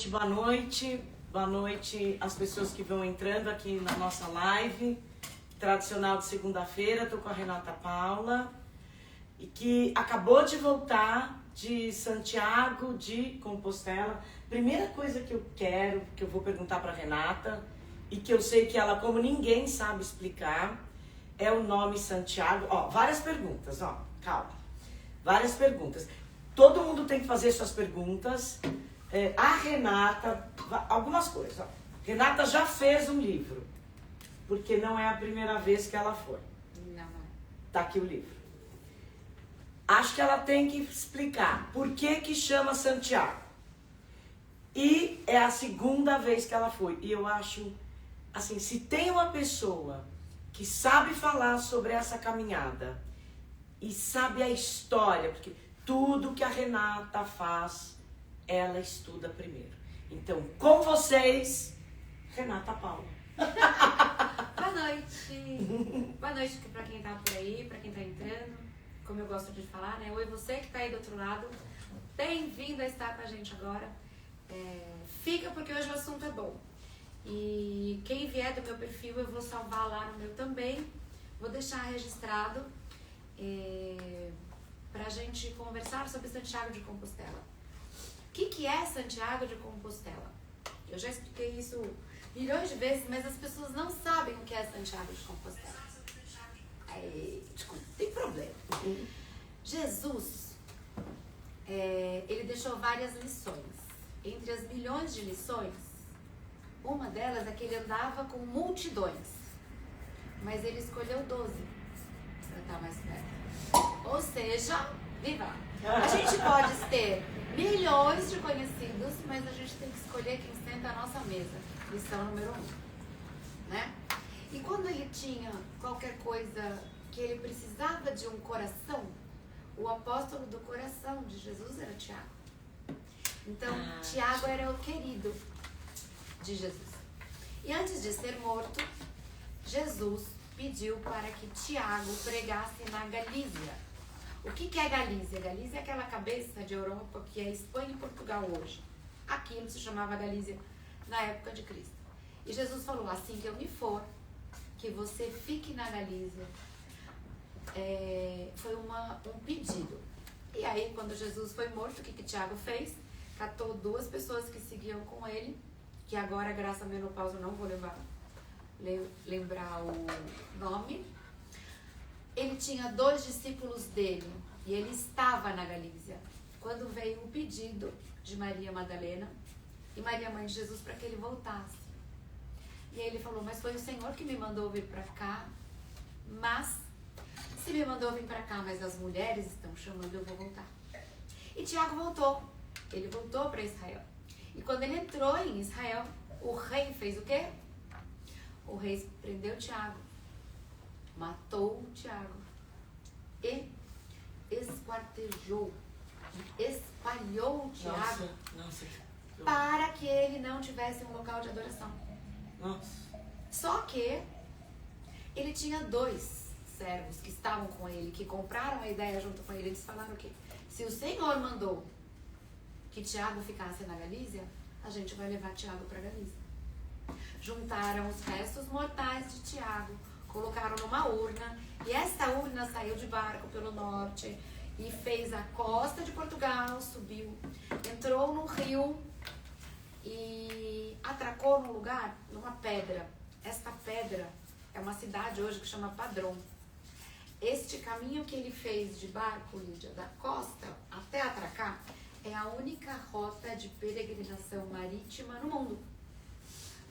Boa noite às pessoas que vão entrando aqui na nossa live tradicional de segunda-feira. Estou com a Renata Paula, e que acabou de voltar de Santiago de Compostela. Primeira coisa que eu vou perguntar para Renata, e que eu sei que ela, como ninguém, sabe explicar, é o nome Santiago. Várias perguntas, calma. Várias perguntas. Todo mundo tem que fazer suas perguntas. A Renata, algumas coisas. Renata já fez um livro, porque não é a primeira vez que ela foi. Não. Tá aqui o livro. Acho que ela tem que explicar por que chama Santiago. E é a segunda vez que ela foi. E eu acho, assim, se tem uma pessoa que sabe falar sobre essa caminhada e sabe a história, porque tudo que a Renata faz, ela estuda primeiro. Então, com vocês, Renata Paula. Boa noite. Boa noite para quem tá por aí, para quem tá entrando. Como eu gosto de falar, né? Oi, você que tá aí do outro lado. Bem-vindo a estar com a gente agora. Fica porque hoje o assunto é bom. E quem vier do meu perfil, eu vou salvar lá no meu também. Vou deixar registrado pra gente conversar sobre Santiago de Compostela. O que é Santiago de Compostela? Eu já expliquei isso milhões de vezes, mas as pessoas não sabem o que é Santiago de Compostela. Desculpa, tem problema. Jesus, ele deixou várias lições. Entre as milhões de lições, uma delas é que ele andava com multidões. Mas ele escolheu 12 para estar mais perto. Ou seja, viva! A gente pode ter milhões de conhecidos, mas a gente tem que escolher quem senta à nossa mesa. Lição número 1. Né? E quando ele tinha qualquer coisa que ele precisava de um coração, o apóstolo do coração de Jesus era Tiago. Então, Tiago era o querido de Jesus. E antes de ser morto, Jesus pediu para que Tiago pregasse na Galícia. O que é Galícia? Galícia é aquela cabeça de Europa que é Espanha e Portugal hoje. Aquilo se chamava Galícia na época de Cristo. E Jesus falou, assim que eu me for, que você fique na Galícia. Foi um pedido. E aí, quando Jesus foi morto, o que Tiago fez? Catou 2 pessoas que seguiam com ele, que agora, graças à menopausa, eu não vou lembrar o nome. Ele tinha 2 discípulos dele, e ele estava na Galícia, quando veio o pedido de Maria Madalena e Maria, mãe de Jesus, para que ele voltasse. E aí ele falou, mas foi o Senhor que me mandou vir para cá, mas se me mandou vir para cá, mas as mulheres estão chamando, eu vou voltar. E Tiago voltou. Ele voltou para Israel. E quando ele entrou em Israel, o rei fez o quê? O rei prendeu Tiago, matou Tiago e esquartejou, espalhou Tiago para que ele não tivesse um local de adoração. Só que ele tinha 2 servos que estavam com ele, que compraram a ideia junto com ele. Eles falaram que se o Senhor mandou que Tiago ficasse na Galícia, a gente vai levar Tiago para Galícia. Juntaram os restos mortais de Tiago, colocaram numa urna, e essa urna saiu de barco pelo norte e fez a costa de Portugal, subiu, entrou no rio e atracou num lugar, numa pedra. Esta pedra é uma cidade hoje que chama Padrão. Este caminho que ele fez de barco, Lídia, da costa até atracar, é a única rota de peregrinação marítima no mundo.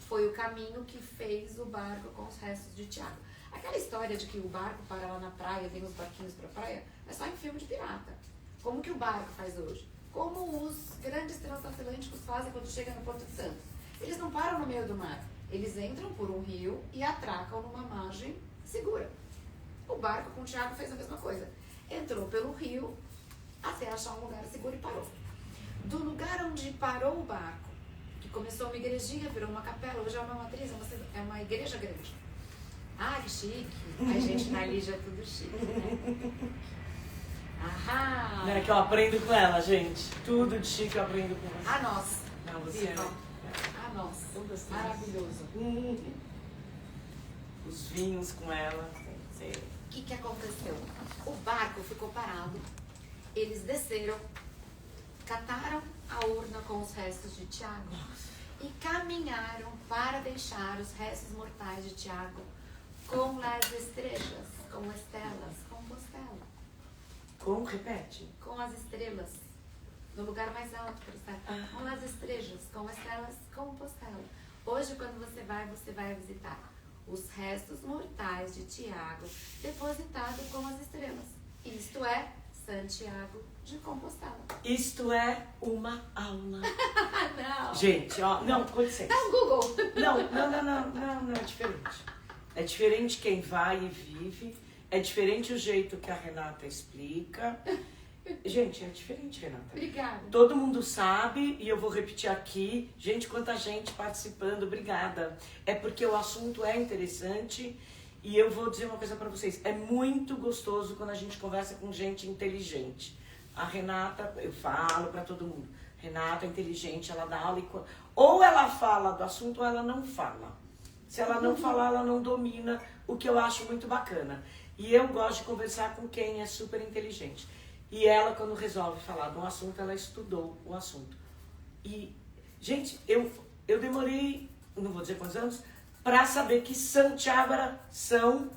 Foi o caminho que fez o barco com os restos de Tiago. Aquela história de que o barco para lá na praia, vem os barquinhos para a praia, é só em filme de pirata. Como que o barco faz hoje? Como os grandes transatlânticos fazem quando chegam no Porto de Santos. Eles não param no meio do mar. Eles entram por um rio e atracam numa margem segura. O barco com o Tiago fez a mesma coisa. Entrou pelo rio até achar um lugar seguro e parou. Do lugar onde parou o barco, que começou uma igrejinha, virou uma capela, hoje é uma matriz, é uma igreja grande. Ah, que chique. A gente na Lígia é tudo chique, né? Aham. É que eu aprendo com ela, gente. Tudo de chique eu aprendo com ela. Ah, nossa. Não, você Viva. Ah, nossa, maravilhoso. Os vinhos com ela. O que aconteceu? O barco ficou parado, eles desceram, cataram a urna com os restos de Tiago e caminharam para deixar os restos mortais de Tiago com as estrelas, com estelas, Compostela. Repete. Com as estrelas, no lugar mais alto, com as estrelas, com estelas, Compostela. Hoje, quando você vai visitar os restos mortais de Tiago, depositado com as estrelas. Isto é Santiago de Compostela. Isto é uma aula. Não. Gente, ó, não, com licença. Dá um Google. Não, é diferente. É diferente quem vai e vive, é diferente o jeito que a Renata explica. Gente, é diferente, Renata. Obrigada. Todo mundo sabe, e eu vou repetir aqui. Gente, quanta gente participando, obrigada. É porque o assunto é interessante e eu vou dizer uma coisa pra vocês. É muito gostoso quando a gente conversa com gente inteligente. A Renata, eu falo pra todo mundo. Renata é inteligente, ela dá aula e... Ou ela fala do assunto ou ela não fala. Se ela não falar, ela não domina, o que eu acho muito bacana. E eu gosto de conversar com quem é super inteligente. E ela, quando resolve falar de um assunto, ela estudou o assunto. E, gente, eu demorei, não vou dizer quantos anos, pra saber que Santiago era São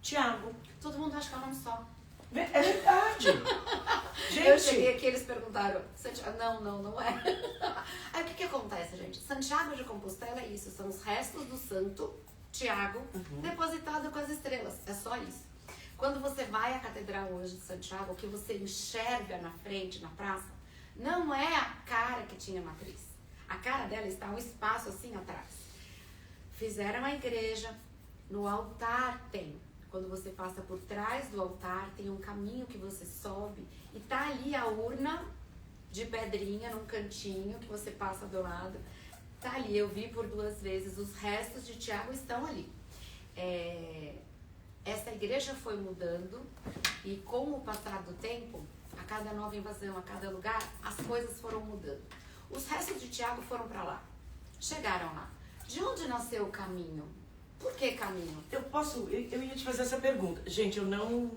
Tiago. Todo mundo acha que é um nome só. É verdade. Gente. Eu cheguei aqui e eles perguntaram, Santiago, não é. Aí o que acontece, gente? Santiago de Compostela é isso, são os restos do santo Tiago depositado com as estrelas. É só isso. Quando você vai à Catedral hoje de Santiago, o que você enxerga na frente, na praça, não é a cara que tinha a matriz. A cara dela está um espaço assim atrás. Fizeram a igreja, no altar tem. Quando você passa por trás do altar, tem um caminho que você sobe e tá ali a urna de pedrinha num cantinho que você passa do lado. Tá ali, eu vi por 2 vezes, os restos de Tiago estão ali. Essa igreja foi mudando e com o passar do tempo, a cada nova invasão, a cada lugar, as coisas foram mudando. Os restos de Tiago foram para lá, chegaram lá. De onde nasceu o caminho? Por que caminho? Eu ia te fazer essa pergunta. Gente, eu não...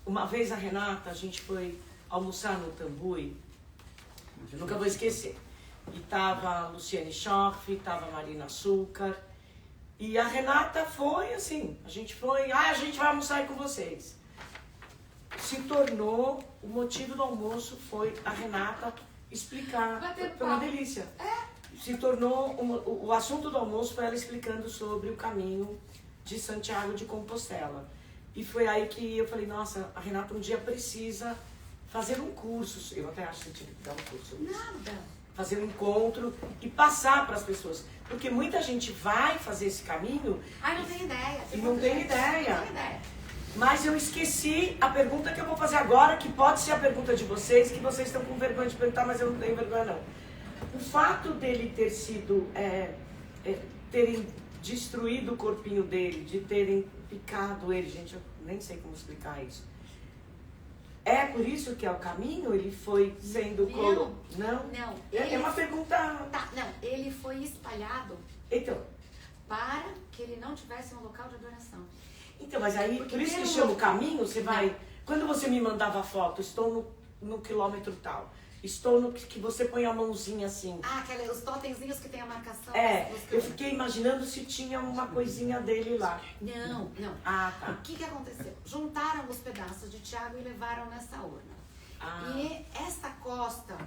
Uma vez a Renata, a gente foi almoçar no Tambui, eu nunca vou esquecer. E tava a Luciane Schoff, tava a Marina Açúcar. E a Renata foi assim, a gente vai almoçar aí com vocês. Se tornou, o motivo do almoço foi a Renata explicar, foi uma delícia. Se tornou, o assunto do almoço foi ela explicando sobre o caminho de Santiago de Compostela. E foi aí que eu falei, nossa, a Renata um dia precisa fazer um curso, eu até acho que tinha que dar um curso. Nada. Fazer um encontro e passar para as pessoas. Porque muita gente vai fazer esse caminho... Ai, não tem ideia. E não tem ideia. Não tem ideia. Mas eu esqueci a pergunta que eu vou fazer agora, que pode ser a pergunta de vocês, que vocês estão com vergonha de perguntar, mas eu não tenho vergonha não. O fato dele ter sido... terem destruído o corpinho dele, de terem picado ele, gente, eu nem sei como explicar isso. É por isso que é o caminho? Ele foi sendo... Não. É uma pergunta... Tá, não. Ele foi espalhado Então. para que ele não tivesse um local de adoração. Então, mas aí, porque por isso que chama o caminho, você vai... Quando você me mandava foto, estou no quilômetro tal. Estou no que você põe a mãozinha assim. Ah, os totemzinhos que tem a marcação. Eu fiquei imaginando se tinha uma coisinha dele lá. Não. Ah, tá. O que aconteceu? Juntaram os pedaços de Tiago e levaram nessa urna. E esta costa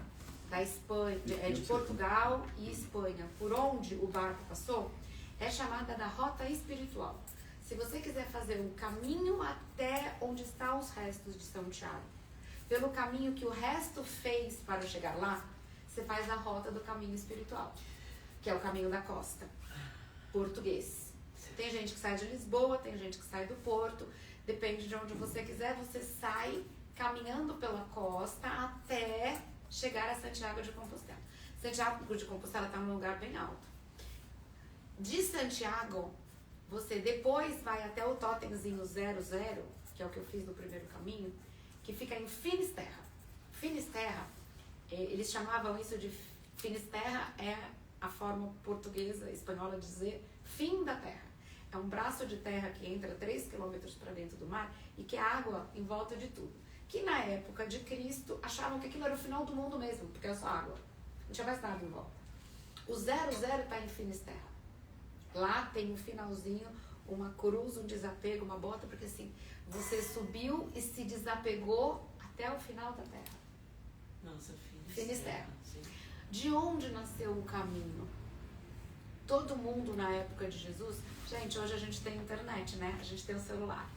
da Espanha, de Portugal e Espanha, por onde o barco passou, é chamada da Rota Espiritual. Se você quiser fazer um caminho até onde estão os restos de São Tiago, pelo caminho que o resto fez para chegar lá, você faz a rota do caminho espiritual, que é o caminho da costa, português. Tem gente que sai de Lisboa, tem gente que sai do Porto, depende de onde você quiser, você sai caminhando pela costa até chegar a Santiago de Compostela. Santiago de Compostela está num lugar bem alto. De Santiago, você depois vai até o totemzinho 00, que é o que eu fiz no primeiro caminho, que fica em Finisterra. Finisterra, eles chamavam isso de Finisterra é a forma portuguesa, espanhola de dizer fim da terra. É um braço de terra que entra 3 quilômetros para dentro do mar e que é água em volta de tudo. Que na época de Cristo achavam que aquilo era o final do mundo mesmo, porque é só água. Não tinha mais nada em volta. O 00 está em Finisterra. Lá tem um finalzinho, uma cruz, um desapego, uma bota, porque assim, você subiu e se desapegou até o final da terra. Nossa, Finisterra. De onde nasceu o caminho? Todo mundo na época de Jesus... Gente, hoje a gente tem internet, né? A gente tem o celular.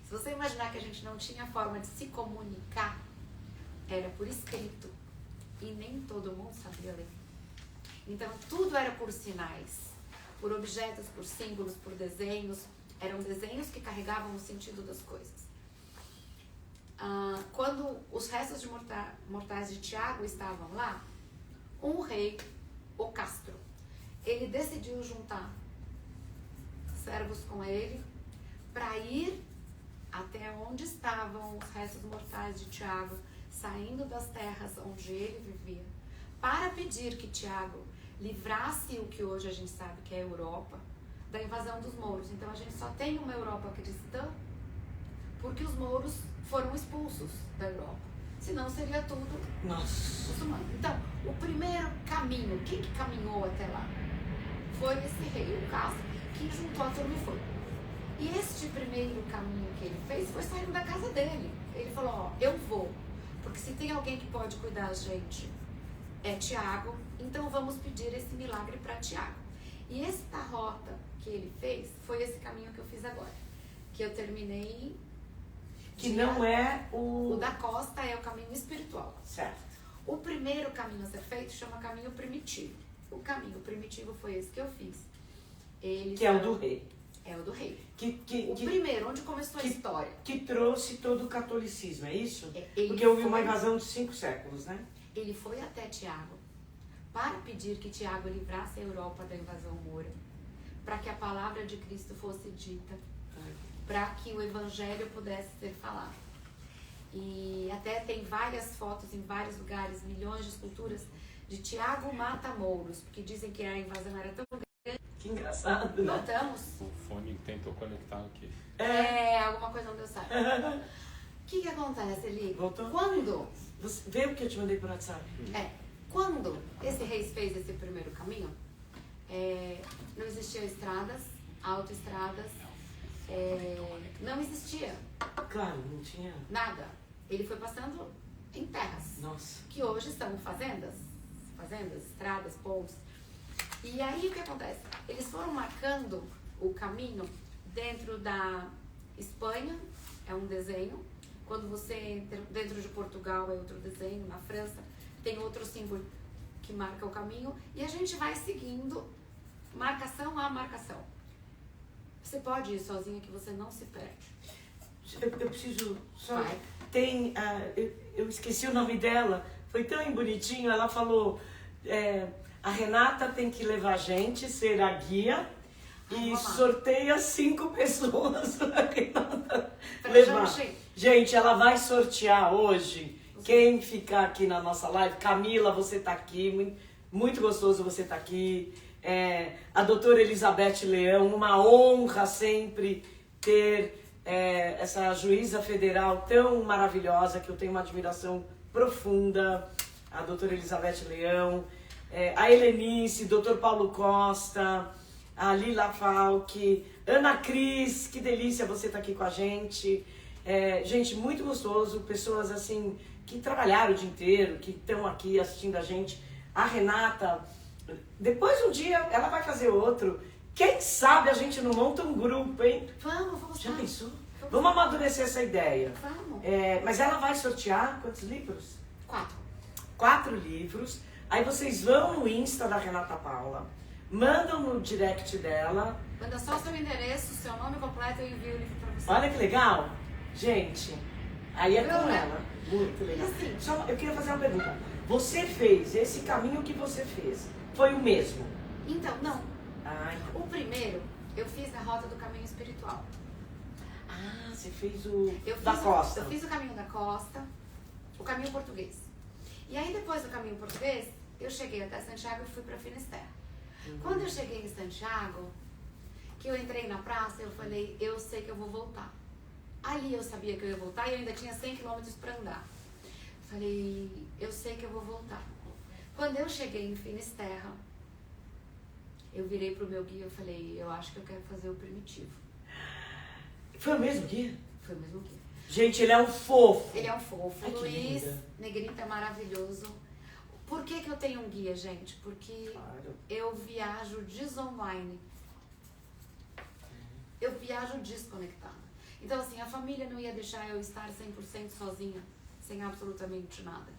Se você imaginar que a gente não tinha forma de se comunicar, era por escrito. E nem todo mundo sabia ler. Então, tudo era por sinais. Por objetos, por símbolos, por desenhos. Eram desenhos que carregavam o sentido das coisas. Quando os restos de mortais de Tiago estavam lá, um rei, o Castro, ele decidiu juntar servos com ele para ir até onde estavam os restos mortais de Tiago, saindo das terras onde ele vivia, para pedir que Tiago livrasse o que hoje a gente sabe que é a Europa, da invasão dos mouros. Então a gente só tem uma Europa cristã porque os mouros foram expulsos da Europa. Senão seria tudo muçulmano. Então, o primeiro caminho, quem que caminhou até lá? Foi esse rei, o Castro, que juntou a turma e foi. E este primeiro caminho que ele fez foi saindo da casa dele. Ele falou, ó, eu vou, porque se tem alguém que pode cuidar da gente, é Tiago, então vamos pedir esse milagre para Tiago. E esta rota que ele fez foi esse caminho que eu fiz agora, que eu terminei... Que não é o da costa é o caminho espiritual. Certo. O primeiro caminho a ser feito chama caminho primitivo. O caminho primitivo foi esse que eu fiz. Que é o do rei. É o do rei. O primeiro, onde começou a história. Que trouxe todo o catolicismo, é isso? Porque houve uma invasão de 5 séculos, né? Ele foi até Tiago para pedir que Tiago livrasse a Europa da invasão moura, para que a palavra de Cristo fosse dita, para que o evangelho pudesse ser falado. E até tem várias fotos em vários lugares, milhões de esculturas de Tiago Mata-Mouros, porque dizem que a invasão era tão grande. Que engraçado, né? Notamos. O fone tentou conectar aqui. Alguma coisa não deu certo. O que acontece, Eli? Voltou? Quando... Você vê o que eu te mandei por WhatsApp? Quando esse rei fez esse primeiro caminho, não existiam estradas, autoestradas, não existia. Claro, não tinha. Nada. Ele foi passando em terras. Nossa. Que hoje são fazendas, estradas, pontes. E aí o que acontece? Eles foram marcando o caminho dentro da Espanha, é um desenho. Quando você entra dentro de Portugal é outro desenho, na França tem outro símbolo que marca o caminho. E a gente vai seguindo marcação a marcação. Você pode ir sozinha que você não se perde. Eu preciso só... Vai. Tem... eu esqueci o nome dela. Foi tão bonitinho. Ela falou... a Renata tem que levar a gente, ser a guia. E sorteia 5 pessoas pra Renata levar. Gente, ela vai sortear hoje. Quem ficar aqui na nossa live. Camila, você tá aqui. Muito gostoso você tá aqui. A doutora Elizabeth Leão, uma honra sempre ter essa juíza federal tão maravilhosa, que eu tenho uma admiração profunda, a doutora Elizabeth Leão, a Helenice, doutor Paulo Costa, a Lila Falck, Ana Cris, que delícia você estar aqui com a gente. Gente, muito gostoso, pessoas assim que trabalharam o dia inteiro, que estão aqui assistindo a gente. A Renata... Depois um dia ela vai fazer outro. Quem sabe a gente não monta um grupo, hein? Vamos. Já pensou? Vamos amadurecer essa ideia. Vamos. Mas ela vai sortear quantos livros? 4. 4 livros. Aí vocês vão no Insta da Renata Paula, mandam no direct dela. Manda só o seu endereço, seu nome completo e eu envio o livro pra você. Olha que legal. Gente, aí é com né? ela. Muito legal. Assim, Só, eu queria fazer uma pergunta. Você fez esse caminho que você fez? Foi o mesmo? Então, não. Então. O primeiro, eu fiz a rota do caminho espiritual. Você fez o da costa. costa. Eu fiz o caminho da costa, o caminho português. E aí, depois do caminho português, eu cheguei até Santiago e fui pra Finisterra. Quando eu cheguei em Santiago, que eu entrei na praça, eu falei, eu sei que eu vou voltar. Ali eu sabia que eu ia voltar e eu ainda tinha 100 quilômetros para andar. Falei, eu sei que eu vou voltar. Quando eu cheguei em Finisterra, eu virei pro meu guia e falei, eu acho que eu quero fazer o primitivo. Foi o mesmo guia? Foi o mesmo guia. Gente, ele é um fofo. Ele é um fofo. Ai, Luiz Negrita é maravilhoso. Por que eu tenho um guia, gente? Porque eu viajo desonline. Eu viajo desconectada. Então, assim, a família não ia deixar eu estar 100% sozinha, sem absolutamente nada.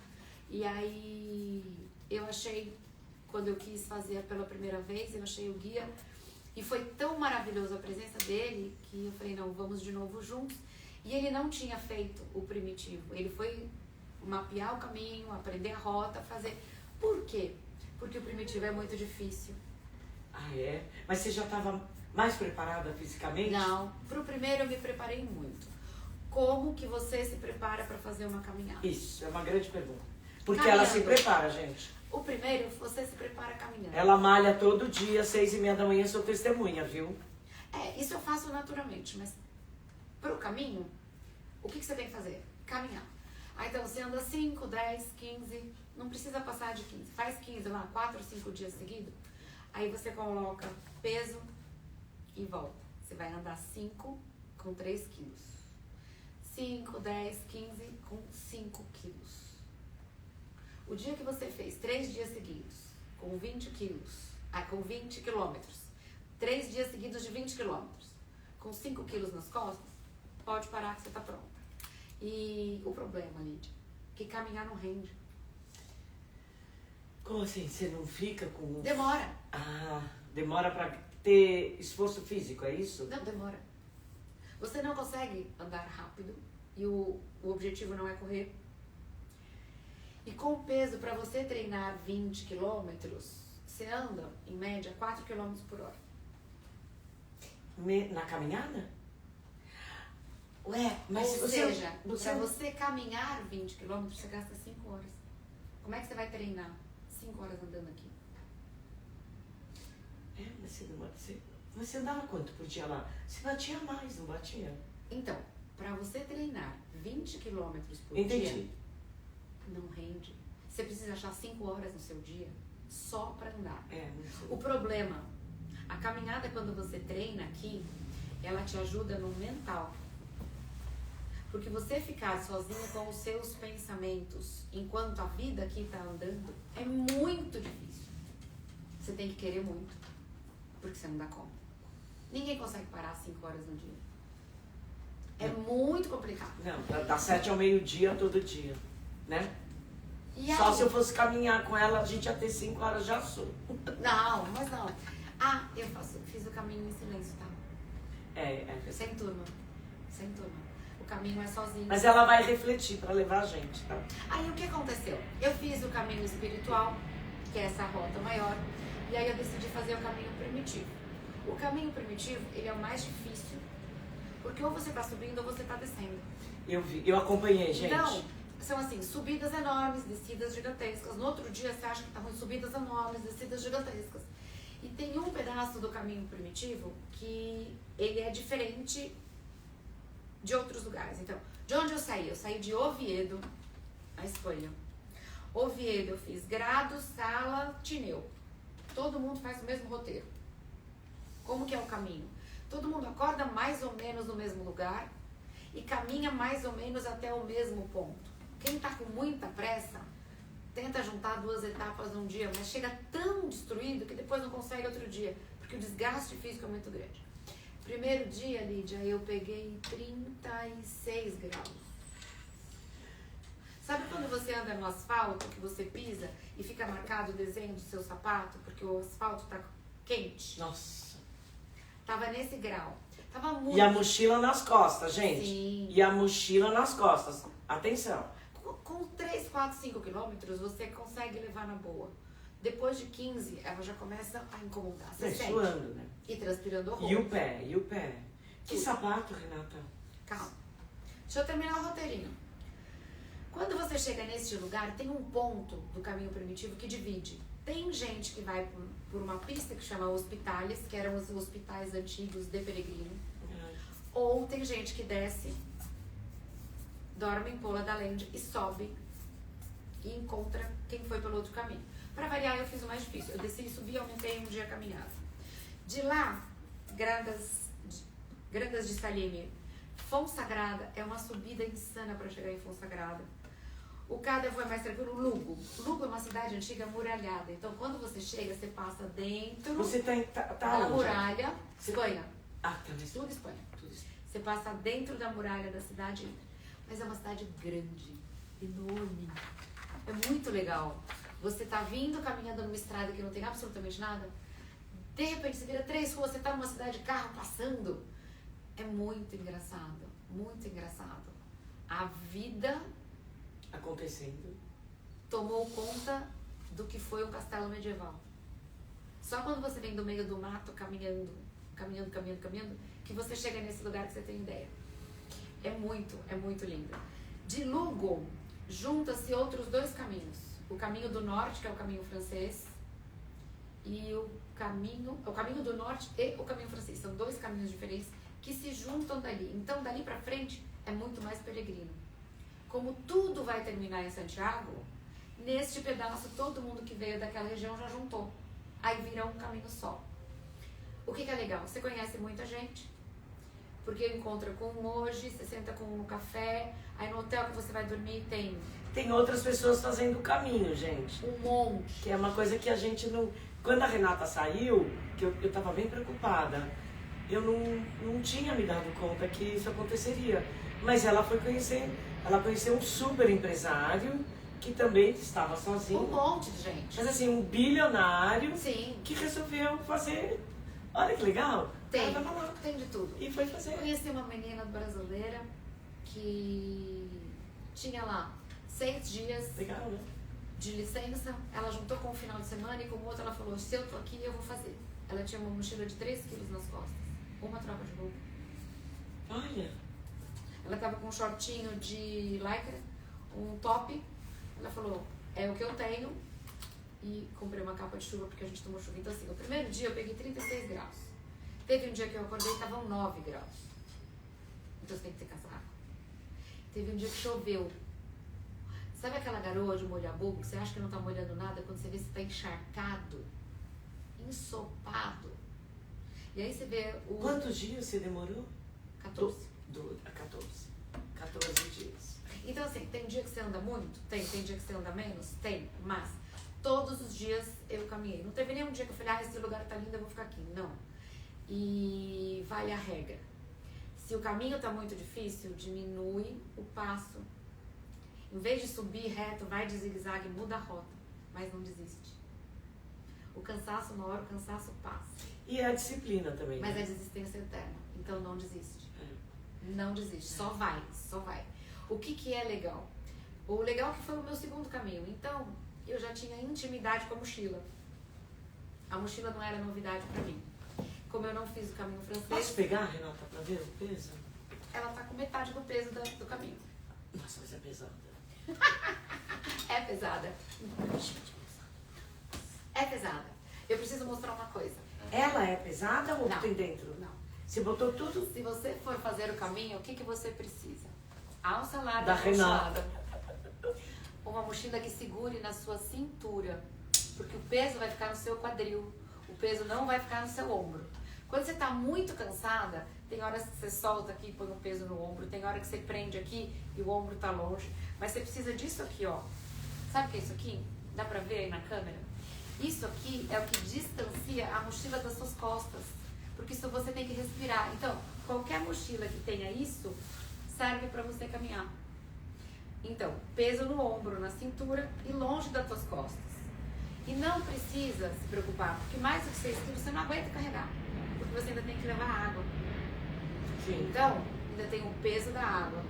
E aí, eu achei, quando eu quis fazer pela primeira vez, eu achei o guia. E foi tão maravilhoso a presença dele, que eu falei, não, vamos de novo juntos. E ele não tinha feito o primitivo. Ele foi mapear o caminho, aprender a rota, fazer... Por quê? Porque o primitivo é muito difícil. Ah, é? Mas você já estava mais preparada fisicamente? Não. Para o primeiro eu me preparei muito. Como que você se prepara para fazer uma caminhada? Isso, é uma grande pergunta. Porque Caminhando. ela se prepara, gente. O primeiro, você se prepara caminhando. Ela malha todo dia, 6h30 da manhã, sou testemunha, viu? Isso eu faço naturalmente, mas pro caminho, o que você tem que fazer? Caminhar. Aí então você anda 5, 10, 15, não precisa passar de 15. Faz 15 lá, 4 ou 5 dias seguidos. Aí você coloca peso e volta. Você vai andar 5 com 3 quilos. 5, 10, 15 com 5 quilos. O dia que você fez 3 dias seguidos com 20 quilos, com 20 quilômetros, 3 dias seguidos de 20 quilômetros, com 5 quilos nas costas, pode parar que você tá pronta. E o problema, Lídia, que caminhar não rende. Como assim? Você não fica com... Demora. Ah, demora pra ter esforço físico, é isso? Não, demora. Você não consegue andar rápido e o objetivo não é correr. E com o peso, para você treinar 20 quilômetros, você anda, em média, 4 quilômetros por hora. Na caminhada? Ué, mas Ou se seja, para você caminhar 20 quilômetros, você gasta 5 horas. Como é que você vai treinar 5 horas andando aqui? Mas você andava quanto por dia lá? Você batia mais, não batia? Então, para você treinar 20 quilômetros por Entendi. dia, não rende. Você precisa achar 5 horas no seu dia só para andar. O problema, a caminhada, quando você treina aqui, ela te ajuda no mental. Porque você ficar sozinha com os seus pensamentos enquanto a vida aqui está andando é muito difícil. Você tem que querer muito, porque você não dá conta. Ninguém consegue parar 5 horas no dia. É muito complicado. Não, dá 7 ao meio-dia todo dia, né? E Só aí, se eu fosse caminhar com ela, a gente ia ter 5 horas já sou. Não, mas não. Ah, fiz o caminho em silêncio, tá? Sem turma. Sem turma. O caminho é sozinho. Mas ela vai refletir para levar a gente, tá? Aí o que aconteceu? Eu fiz o caminho espiritual, que é essa rota maior, e aí eu decidi fazer o caminho primitivo. O caminho primitivo, ele é o mais difícil, porque ou você tá subindo ou você tá descendo. Eu acompanhei, gente. Então, são assim, subidas enormes, descidas gigantescas. No outro dia você acha que tá ruim, subidas enormes, descidas gigantescas. E tem um pedaço do caminho primitivo que ele é diferente de outros lugares. Então, de onde eu saí? Eu saí de Oviedo, na Espanha. Oviedo, eu fiz Grado, Sala, Tineu. Todo mundo faz o mesmo roteiro. Como que é o caminho? Todo mundo acorda mais ou menos no mesmo lugar e caminha mais ou menos até o mesmo ponto. Quem tá com muita pressa, tenta juntar 2 etapas num dia, mas chega tão destruído que depois não consegue outro dia, porque o desgaste físico é muito grande. Primeiro dia, Lídia, eu peguei 36 graus. Sabe quando você anda no asfalto, que você pisa e fica marcado o desenho do seu sapato, porque o asfalto tá quente? Nossa. Tava nesse grau. Tava muito... E a mochila nas costas, gente. Sim. E a mochila nas costas. Atenção. Com 3, 4, 5 quilômetros, você consegue levar na boa. Depois de 15, ela já começa a incomodar. Você sente. Suando, né? E transpirando horror. E o pé? Que sapato, Renata? Calma. Deixa eu terminar o roteirinho. Quando você chega neste lugar, tem um ponto do caminho primitivo que divide. Tem gente que vai por uma pista que chama hospitales, que eram os hospitais antigos de peregrino. Ou tem gente que desce, dorme em Pola da Lende e sobe e encontra quem foi pelo outro caminho. Para variar, eu fiz o mais difícil. Eu desci e subi e aumentei um dia a caminhada. De lá, Grandas de Salime, Fonsagrada é uma subida insana para chegar em Fonsagrada. O Cádavo é mais tranquilo. Lugo é uma cidade antiga muralhada. Então, quando você chega, você passa dentro da muralha. Espanha. Tudo Espanha. Você passa dentro da muralha da cidade. Mas é uma cidade grande, enorme. É muito legal. Você tá vindo caminhando numa estrada que não tem absolutamente nada. De repente, você vira 3 ruas, você tá numa cidade de carro passando. É muito engraçado. Muito engraçado. A vida acontecendo tomou conta do que foi o castelo medieval. Só quando você vem do meio do mato caminhando, que você chega nesse lugar que você tem ideia. É muito lindo. De Lugo, junta-se outros 2 caminhos. O caminho do norte, que é o caminho francês, e o caminho do norte e o caminho francês. São 2 caminhos diferentes que se juntam dali. Então, dali pra frente, é muito mais peregrino. Como tudo vai terminar em Santiago, neste pedaço todo mundo que veio daquela região já juntou. Aí vira um caminho só. O que é legal? Você conhece muita gente, porque encontra com um moji, você senta com um café, aí no hotel que você vai dormir tem outras pessoas fazendo o caminho, gente. Um monte. Que é uma coisa que a gente não... Quando a Renata saiu, que eu tava bem preocupada, eu não tinha me dado conta que isso aconteceria. Mas ela foi conhecer... Ela conheceu um super empresário que também estava sozinho. Um monte de gente. Mas assim, um bilionário. Sim. Que resolveu fazer. Olha que legal. Tem de tudo. E foi fazer. Conheci uma menina brasileira que tinha lá 6 dias legal, né? de licença. Ela juntou com o final de semana e com o outro ela falou, se eu tô aqui, eu vou fazer. Ela tinha uma mochila de 3 quilos nas costas. Uma troca de roupa. Olha. Ela tava com um shortinho de lycra, um top. Ela falou, é o que eu tenho. E comprei uma capa de chuva porque a gente tomou chuva. Então assim, o primeiro dia eu peguei 36 graus. Teve um dia que eu acordei e estavam 9 graus. Então você tem que ter casaco. Teve um dia que choveu. Sabe aquela garoa de molhar bobo que você acha que não tá molhando nada quando você vê se tá encharcado, ensopado. E aí você vê o... Quantos dias você demorou? 14. 14 dias. Então assim, tem dia que você anda muito? Tem dia que você anda menos? Tem, mas todos os dias eu caminhei. Não teve nenhum dia que eu falei, esse lugar tá lindo, eu vou ficar aqui. Não. E vale a regra. Se o caminho tá muito difícil, diminui o passo. Em vez de subir reto, vai de zigue-zague, muda a rota. Mas não desiste. O cansaço, uma hora o cansaço passa. E a disciplina também. Mas né? a desistência é eterna. Então não desiste. Não desiste, só vai. O que é legal? O legal é que foi o meu segundo caminho. Então, eu já tinha intimidade com a mochila. A mochila não era novidade pra mim. Como eu não fiz o caminho francês... Posso pegar, Renata, pra ver o peso? Ela tá com metade do peso do caminho. Nossa, mas é pesada. É pesada. É pesada. Eu preciso mostrar uma coisa. Ela é pesada ou Não. tem dentro? Não. Você botou tudo? Se você for fazer o caminho, o que você precisa? Alça larga, Da Renata. Uma mochila que segure na sua cintura, porque o peso vai ficar no seu quadril, o peso não vai ficar no seu ombro. Quando você está muito cansada, tem horas que você solta aqui e põe o peso no ombro, tem hora que você prende aqui e o ombro está longe, mas você precisa disso aqui, ó. Sabe o que é isso aqui? Dá pra ver aí na câmera? Isso aqui é o que distancia a mochila das suas costas, porque isso você tem que respirar. Então, qualquer mochila que tenha isso, serve para você caminhar. Então, peso no ombro, na cintura e longe das tuas costas. E não precisa se preocupar, porque mais do que 6 quilos você não aguenta carregar, porque você ainda tem que levar água. Sim. Então, ainda tem o peso da água.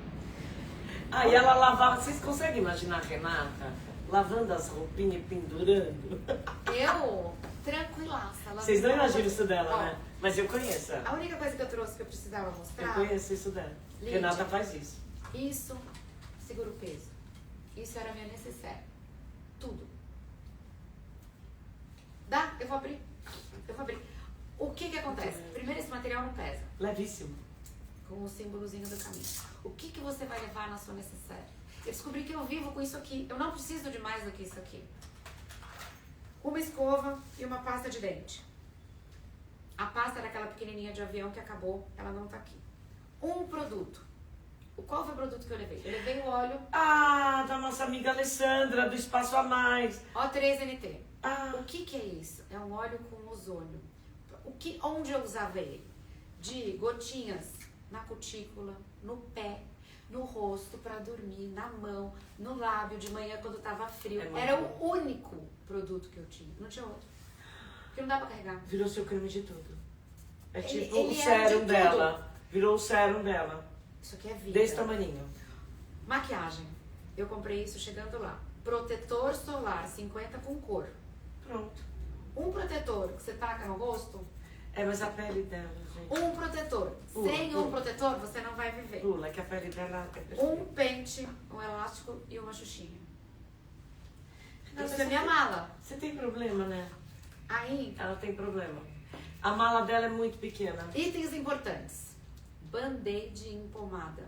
Ah, e ela lavava... Vocês conseguem imaginar a Renata lavando as roupinhas e pendurando? Eu, tranquilaça. Vocês não imaginam isso dela, Ó, né? Mas eu conheço ela. A única coisa que eu trouxe que eu precisava mostrar... Eu conheço isso dela. Lídia. Renata faz isso. Isso, segura o peso. Isso era minha necessaire. Tudo. Dá? Eu vou abrir. O que acontece? Primeiro, esse material não pesa. Levíssimo. Com o símbolozinho do caminho. O que você vai levar na sua necessaire? Eu descobri que eu vivo com isso aqui. Eu não preciso de mais do que isso aqui. Uma escova e uma pasta de dente. A pasta era aquela pequenininha de avião que acabou. Ela não tá aqui. Um produto. Qual foi o produto que eu levei? Eu levei o óleo... Ah, da nossa amiga Alessandra, do Espaço a Mais. O3NT. Ah. O que é isso? É um óleo com ozônio. Onde eu usava ele? De gotinhas na cutícula, no pé, no rosto para dormir, na mão, no lábio de manhã quando tava frio. Era o único produto que eu tinha. Não tinha outro. Porque não dá pra carregar. Virou seu creme de tudo. É tipo ele o sérum dela. Virou o sérum dela. Isso aqui é vida. Desse tamaninho. Maquiagem. Eu comprei isso chegando lá. Protetor solar 50 com cor. Pronto. Um protetor que você taca no rosto. É, mas a pele dela, gente. Um protetor. Sem um protetor, você não vai viver. Pula, que a pele dela é perfeita. Um pente, um elástico e uma xuxinha. Não, Isso é minha mala. Você tem problema, né? Aí, Ela tem problema. A mala dela é muito pequena. itens importantes. Band-aid em pomada.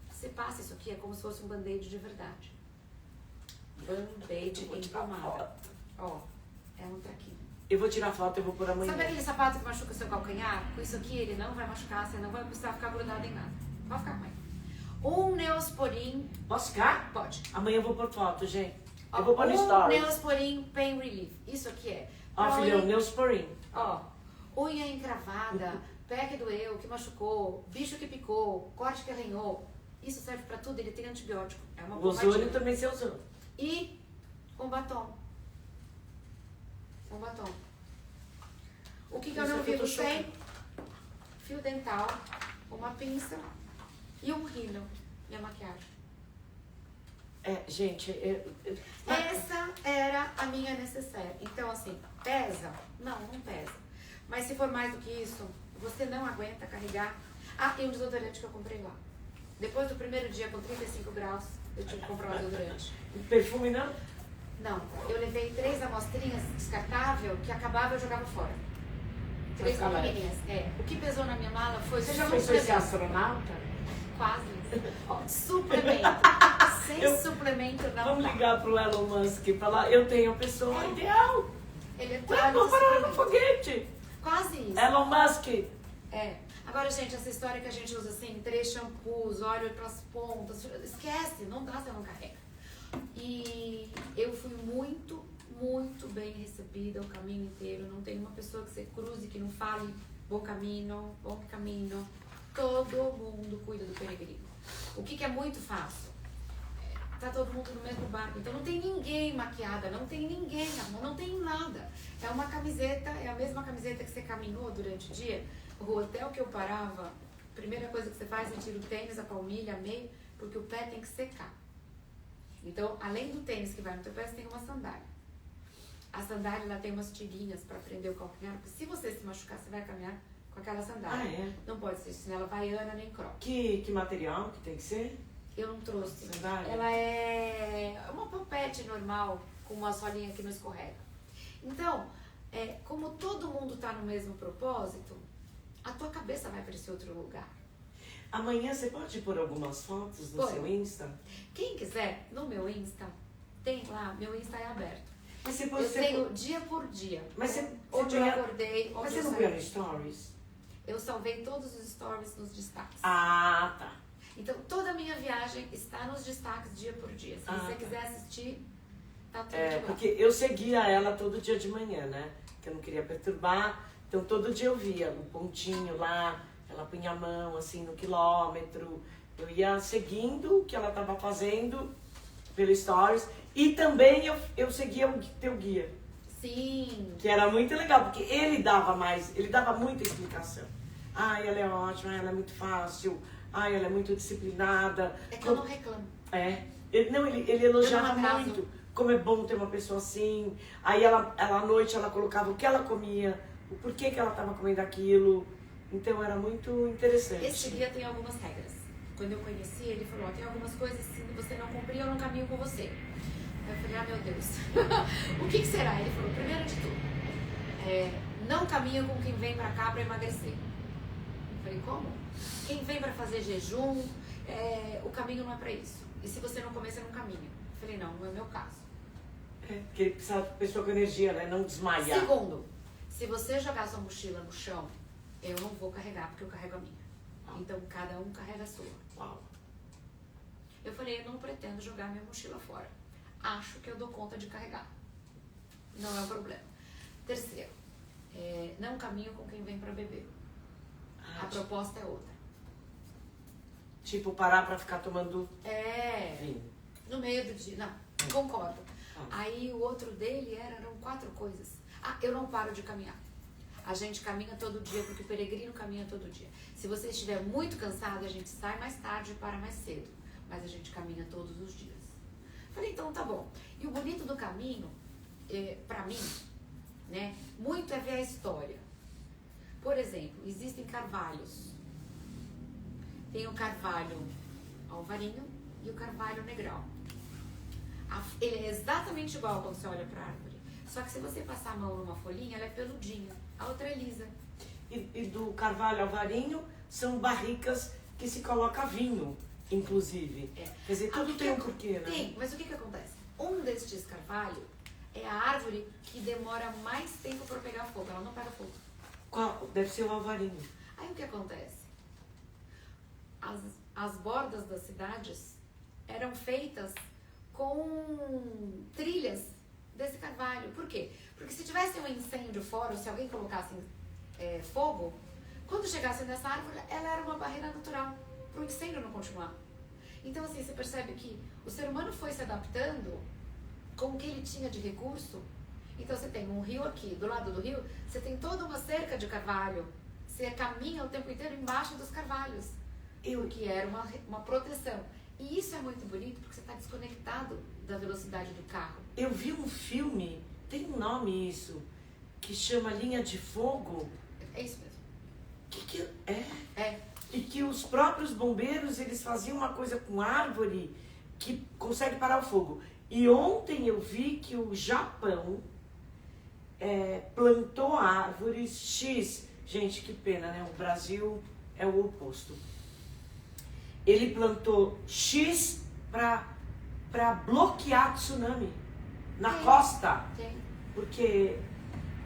Você passa isso aqui, é como se fosse um band-aid de verdade. Band-aid em pomada. Ó, é um traquinho. Eu vou tirar foto, eu vou pôr amanhã. Sabe aquele sapato que machuca o seu calcanhar? Com isso aqui ele não vai machucar, você não vai precisar ficar grudado em nada. Pode ficar, mãe. Um Neosporin. Posso ficar? Pode. Amanhã eu vou pôr foto, gente. Ó, Eu vou pôr no um stories. Neosporin Pain Relief. Isso aqui é. Ó, pra filhão, unha- Neosporin. Ó, unha encravada, pé que doeu, que machucou, bicho que picou, corte que arranhou. Isso serve pra tudo, ele tem antibiótico. É uma O ozônio pomadinha. também você usou. E um batom. Um batom. O que eu Isso não aqui eu vivo tô sem? Fio dental, uma pinça e um rímel. Minha maquiagem. É, gente, Essa era a minha necessaire. Então, assim, pesa? Não, não pesa. Mas se for mais do que isso, você não aguenta carregar. Ah, e um desodorante que eu comprei lá. Depois do primeiro dia, com 35 graus, eu tive que comprar um desodorante. perfume não? Não, eu levei 3 amostrinhas descartável que acabava e eu jogava fora. 3 ficar leve. pequenininhas. É. O que pesou na minha mala foi Você já pensou em ser suplemento. astronauta? Quase. Ó, suplemento. Sem suplemento não Vamos dá. ligar pro Elon Musk e falar, eu tenho a pessoa ideal. Eletrônicos, Vamos parar no suplemento. foguete. Quase isso. Elon Musk. É. Agora, gente, essa história que a gente usa assim, 3 shampoos, óleo pras pontas, esquece, não dá, você não carrega. E eu fui muito, muito bem recebida o caminho inteiro. Não tem uma pessoa que você cruze que não fale bom caminho, bom caminho. Todo mundo cuida do peregrino. O que é muito fácil? Tá todo mundo no mesmo barco. Então não tem ninguém maquiada, não tem ninguém, amor, não tem nada. É uma camiseta, é a mesma camiseta que você caminhou durante o dia. O hotel que eu parava, a primeira coisa que você faz é tirar o tênis, a palmilha, a meia, porque o pé tem que secar. Então, além do tênis que vai no teu pé, você tem uma sandália. A sandália, ela tem umas tirinhas para prender o calcanhar, porque se você se machucar, você vai caminhar com aquela sandália. Ah, é? Não pode ser chinela havaiana nem croc. Que material que tem que ser? Eu não trouxe. Sandália? Ela é uma popete normal, com uma solinha que não escorrega. Então, como todo mundo tá no mesmo propósito, a tua cabeça vai para esse outro lugar. Amanhã você pode pôr algumas fotos no Pode. seu Insta? Quem quiser, no meu Insta, tem lá, meu Insta é aberto. Mas você Eu pode tenho dia por dia. Mas você- onde você eu põe- acordei, Mas onde você eu não saí. põe no Stories? Eu salvei todos os stories nos destaques. Ah, tá. Então, toda a minha viagem está nos destaques dia por dia. Se Ah, você tá. quiser assistir, tá tudo É, lá. porque eu seguia ela todo dia de manhã, né? Que eu não queria perturbar. Então todo dia eu via um pontinho lá, ela punha a mão assim no quilômetro. Eu ia seguindo o que ela estava fazendo pelo Stories. E também eu seguia o teu guia, Sim. que era muito legal, porque ele dava muita explicação. Ai, ela é ótima, ela é muito fácil, ai, ela é muito disciplinada. É que eu não reclamo. Ele elogiava Eu não atraso. muito. Como é bom ter uma pessoa assim. Aí ela à noite ela colocava o que ela comia, o porquê que ela estava comendo aquilo. Então era muito interessante. Este guia tem algumas regras. quando eu conheci, ele falou, tem algumas coisas que se você não cumprir, eu não caminho com você. Aí eu falei, meu Deus, o que será? Ele falou, primeiro de tudo, não caminho com quem vem pra cá pra emagrecer. Eu falei, como? Quem vem pra fazer jejum, o caminho não é pra isso. E se você não comer, você não caminha. Eu falei, não é o meu caso. Porque ele precisa de pessoa com energia, né? Não desmaiar. Segundo, se você jogar sua mochila no chão, eu não vou carregar, porque eu carrego a minha. Então, cada um carrega a sua. Uau. Eu falei, eu não pretendo jogar minha mochila fora. Acho que eu dou conta de carregar. Não é um problema. Terceiro, não caminho com quem vem pra beber. A proposta é outra. Tipo, parar pra ficar tomando vinho. No meio do dia. Não, concordo. Aí o outro dele eram 4 coisas. Eu não paro de caminhar. A gente caminha todo dia, porque o peregrino caminha todo dia. Se você estiver muito cansado, a gente sai mais tarde e para mais cedo. Mas a gente caminha todos os dias. Falei, então tá bom. E o bonito do caminho, pra mim, né, muito é ver a história. Por exemplo, existem carvalhos. Tem o carvalho alvarinho e o carvalho negral. Ele é exatamente igual quando você olha pra árvore. Só que se você passar a mão numa folhinha, ela é peludinha. A outra é lisa. E do carvalho alvarinho são barricas que se coloca vinho, inclusive. Quer dizer, tudo tem um porquê, né? Tem, mas o que acontece? Um destes carvalho é a árvore que demora mais tempo para pegar fogo. Ela não pega fogo. Qual? Deve ser o alvarinho. Aí o que acontece? As bordas das cidades eram feitas com trilhas desse carvalho. Por quê? Porque se tivesse um incêndio fora, ou se alguém colocasse fogo, quando chegasse nessa árvore, ela era uma barreira natural para o incêndio não continuar. Então, assim, você percebe que o ser humano foi se adaptando com o que ele tinha de recurso. Então, você tem um rio aqui, do lado do rio, você tem toda uma cerca de carvalho. Você caminha o tempo inteiro embaixo dos carvalhos. Que era uma proteção. E isso é muito bonito, porque você está desconectado da velocidade do carro. Eu vi um filme, tem um nome isso, que chama Linha de Fogo. É isso mesmo. Que é? E que os próprios bombeiros, eles faziam uma coisa com árvore que consegue parar o fogo. E ontem eu vi que o Japão plantou árvores X. Gente, que pena, né? O Brasil é o oposto. Ele plantou X para bloquear tsunami na costa. Tem. Porque,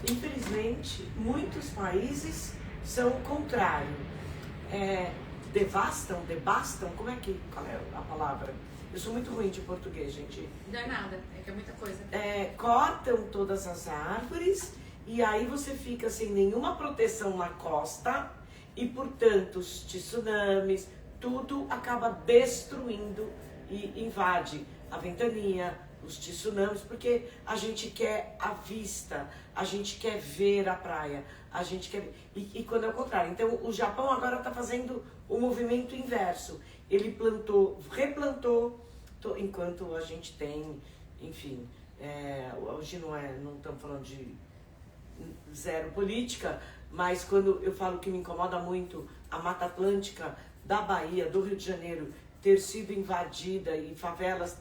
infelizmente, muitos países são o contrário. Devastam, qual é a palavra? Eu sou muito ruim de português, gente. Não é nada, é que é muita coisa. Cortam todas as árvores e aí você fica sem nenhuma proteção na costa e, portanto, os tsunamis, tudo acaba destruindo e invade a ventania, os tsunamis, porque a gente quer a vista, a gente quer ver a praia, a gente quer... E quando é o contrário. Então, o Japão agora está fazendo o movimento inverso. Ele replantou, enquanto a gente tem, enfim, hoje não estamos falando de zero política, mas quando eu falo que me incomoda muito a Mata Atlântica da Bahia, do Rio de Janeiro, ter sido invadida e favelas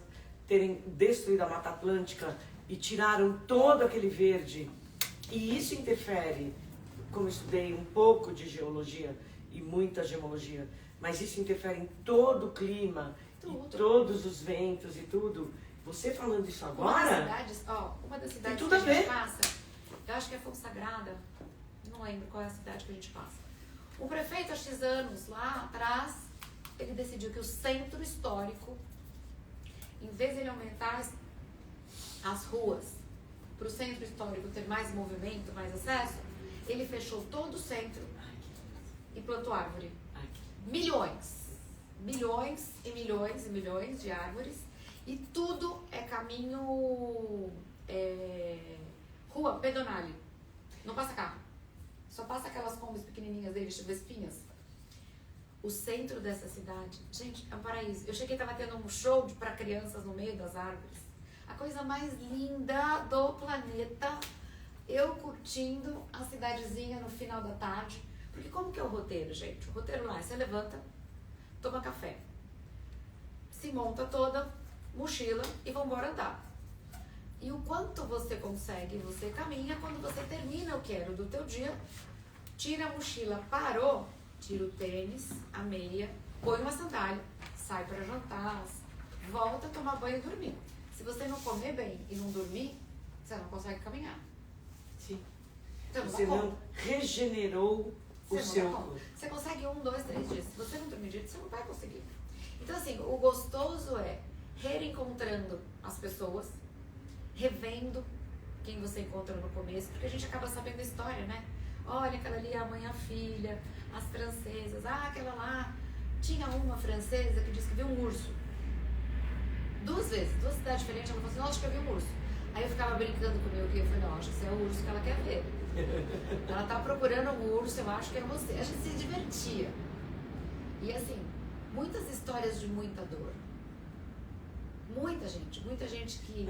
terem destruído a Mata Atlântica e tiraram todo aquele verde, e isso interfere, como eu estudei um pouco de geologia e muita gemologia, mas isso interfere em todo o clima, e todos os ventos e tudo. Você falando isso agora... Uma das cidades que a gente passa, eu acho que é Fogo Sagrada, não lembro qual é a cidade que a gente passa. O prefeito, há X anos, lá atrás, ele decidiu que o centro histórico, em vez de ele aumentar as ruas para o centro histórico ter mais movimento, mais acesso, ele fechou todo o centro e plantou árvore. Milhões e milhões e milhões de árvores, e tudo é caminho, rua pedonale, não passa carro, só passa aquelas combis pequenininhas deles, vespinhas. O centro dessa cidade, gente, é um paraíso. Eu cheguei, tava tendo um show para crianças no meio das árvores, a coisa mais linda do planeta, eu curtindo a cidadezinha no final da tarde. Porque como que é o roteiro, gente? O roteiro lá é você levanta, toma café, se monta toda, mochila e vão embora andar. E o quanto você consegue, você caminha, quando você termina o quero do teu dia, tira a mochila, parou, tira o tênis, a meia, põe uma sandália, sai para jantar, volta a tomar banho e dormir. Se você não comer bem e não dormir, você não consegue caminhar. Sim. Então, você não regenerou o seu corpo. Você consegue 1, 2, 3 dias. Se você não dormir direito, você não vai conseguir. Então, assim, o gostoso é reencontrando as pessoas, revendo quem você encontra no começo, porque a gente acaba sabendo a história, né? Olha, aquela ali é a mãe e a filha, as francesas. Ah, aquela lá. Tinha uma francesa que disse que viu um urso. 2 vezes, 2 cidades diferentes, ela falou assim, acho que eu vi um urso. Aí eu ficava brincando comigo, e eu falei, não, acho que esse é o urso que ela quer ver. Ela tá procurando um urso, eu acho que é você. A gente se divertia. E assim, muitas histórias de muita dor. Muita gente que...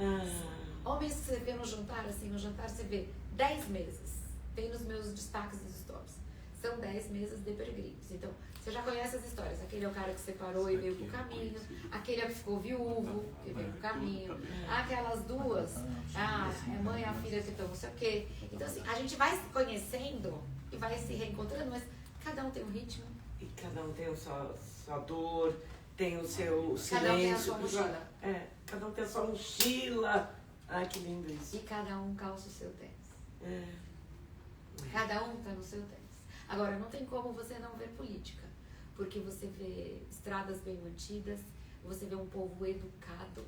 Homens que você vê no jantar, assim, no jantar você vê 10 mesas. Tem nos meus destaques dos stories. São 10 mesas de peregrinos. Então, você já conhece as histórias. Aquele é o cara que separou e veio pro caminho. Aquele é que ficou viúvo, que veio pro caminho. Aquelas duas, é mãe e a filha que estão não sei o quê. Então, assim, a gente vai se conhecendo e vai se reencontrando, mas cada um tem um ritmo. E cada um tem a sua dor, tem o seu silêncio. Cada um tem a sua mochila. Cada um tem a sua mochila. Ai, que lindo isso. E cada um calça o seu tênis. Cada um tá no seu tênis. Agora, não tem como você não ver política, porque você vê estradas bem mantidas, você vê um povo educado,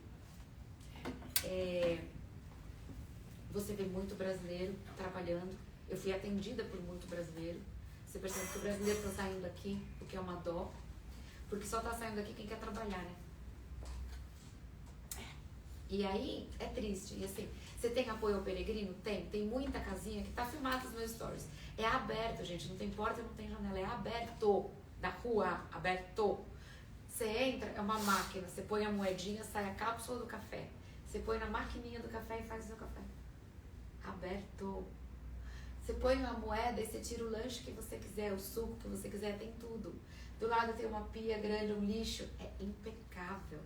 você vê muito brasileiro trabalhando. Eu fui atendida por muito brasileiro. Você percebe que o brasileiro está saindo daqui, o que é uma dó, porque só está saindo daqui quem quer trabalhar, né? E aí, é triste. E assim, você tem apoio ao peregrino? Tem muita casinha que tá filmada nos meus stories. É aberto, gente, não tem porta, não tem janela, é aberto, da rua, aberto. Você entra, é uma máquina, você põe a moedinha, sai a cápsula do café. Você põe na maquininha do café e faz o seu café. Aberto. Você põe uma moeda e você tira o lanche que você quiser, o suco que você quiser, tem tudo. Do lado tem uma pia grande, um lixo, é impecável.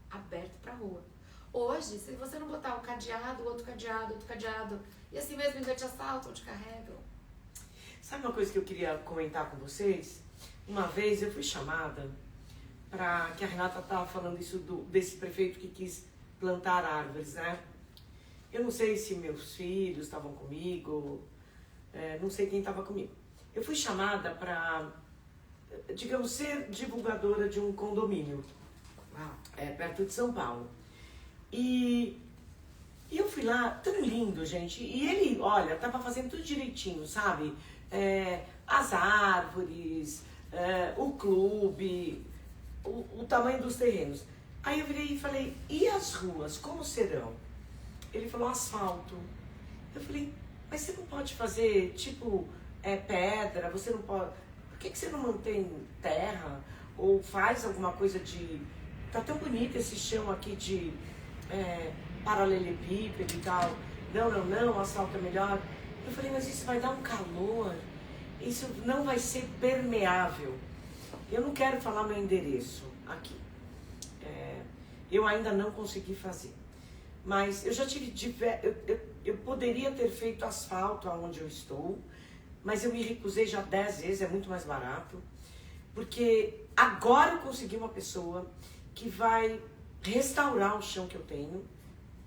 Aberto pra rua. Hoje, se você não botar um cadeado, outro cadeado, e assim mesmo ainda te assaltam, te carregam. Sabe uma coisa que eu queria comentar com vocês? Uma vez eu fui chamada para que a Renata estava falando isso desse prefeito que quis plantar árvores, né? Eu não sei se meus filhos estavam comigo, não sei quem estava comigo. Eu fui chamada para, digamos, ser divulgadora de um condomínio, perto de São Paulo. E eu fui lá, tão lindo, gente. E ele, olha, tava fazendo tudo direitinho, sabe? As árvores, o clube, o tamanho dos terrenos. Aí eu virei e falei, e as ruas, como serão? Ele falou, asfalto. Eu falei, mas você não pode fazer, tipo, pedra, você não pode... Por que você não mantém terra? Ou faz alguma coisa de... Tá tão bonito esse chão aqui de... paralelepípedo e tal. Não, asfalto é melhor. Eu falei, mas isso vai dar um calor, isso não vai ser permeável. Eu não quero falar meu endereço aqui. Eu ainda não consegui fazer. Mas eu já tive eu poderia ter feito asfalto aonde eu estou, mas eu me recusei já 10 vezes, é muito mais barato. Porque agora eu consegui uma pessoa que vai restaurar o chão que eu tenho.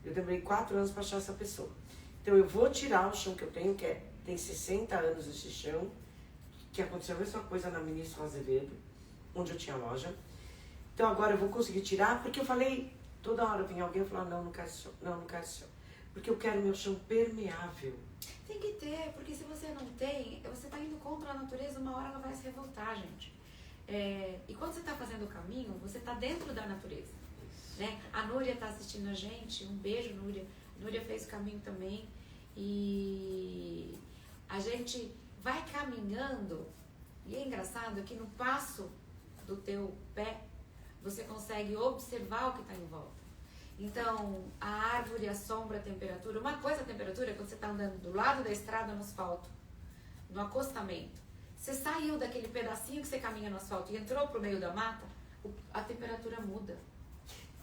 Eu demorei 4 anos para achar essa pessoa. Então eu vou tirar o chão que eu tenho, que tem 60 anos esse chão, que aconteceu a mesma coisa na Ministro Azevedo, onde eu tinha loja. Então agora eu vou conseguir tirar, porque eu falei, toda hora vinha alguém e falava, não quero esse chão, não quero esse chão. Porque eu quero meu chão permeável. Tem que ter, porque se você não tem, você está indo contra a natureza, uma hora ela vai se revoltar, gente. E quando você está fazendo o caminho, você está dentro da natureza. Né? A Núria está assistindo a gente, um beijo, Núria. Núria fez o caminho também. E a gente vai caminhando, e é engraçado que no passo do teu pé, você consegue observar o que está em volta. Então, a árvore, a sombra, a temperatura. Uma coisa a temperatura é quando você está andando do lado da estrada no asfalto, no acostamento. Você saiu daquele pedacinho que você caminha no asfalto e entrou pro meio da mata, a temperatura muda.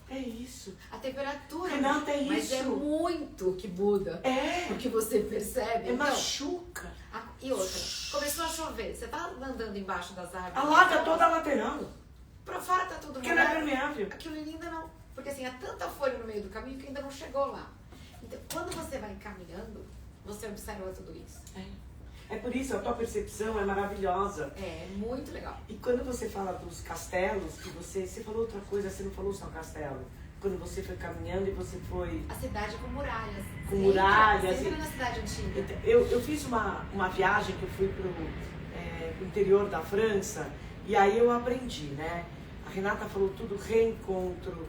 É isso. A temperatura Renata, é mas isso. é muito que muda. É. O que você percebe. É machuca. E outra, começou a chover. Você tá andando embaixo das árvores. Alaga toda a lateral. Pra fora tá tudo Porque não é permeável. Aquilo ainda não. Porque assim, há tanta folha no meio do caminho que ainda não chegou lá. Então, quando você vai caminhando, você observa tudo isso. É por isso, a tua percepção é maravilhosa. É muito legal. E quando você fala dos castelos, que você falou outra coisa, você não falou só castelo. Quando você foi caminhando e você foi... A cidade com muralhas. Com muralhas. Sempre na cidade antiga. Eu fiz uma viagem que eu fui pro interior da França e aí eu aprendi, né? A Renata falou tudo, reencontro,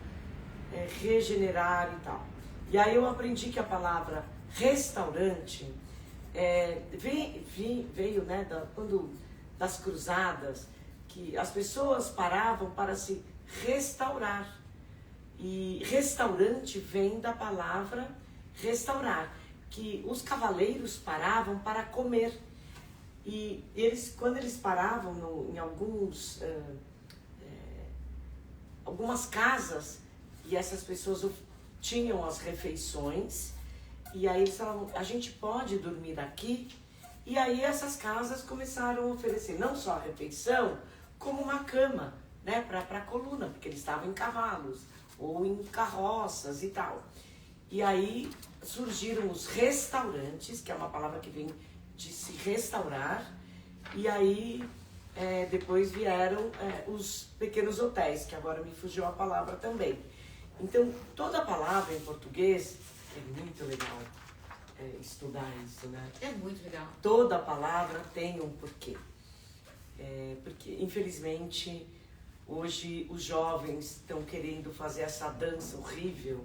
regenerar e tal. E aí eu aprendi que a palavra restaurante veio né, das cruzadas, que as pessoas paravam para se restaurar. E restaurante vem da palavra restaurar, que os cavaleiros paravam para comer. E quando eles paravam em algumas casas, e essas pessoas tinham as refeições, e aí eles falavam, a gente pode dormir aqui? E aí essas casas começaram a oferecer não só a refeição, como uma cama, né, para a coluna, porque eles estavam em cavalos, ou em carroças e tal. E aí surgiram os restaurantes, que é uma palavra que vem de se restaurar, e aí depois vieram os pequenos hotéis, que agora me fugiu a palavra também. Então, toda palavra em português é muito legal estudar isso, né? É muito legal. Toda palavra tem um porquê. Porque, infelizmente, hoje os jovens estão querendo fazer essa dança horrível,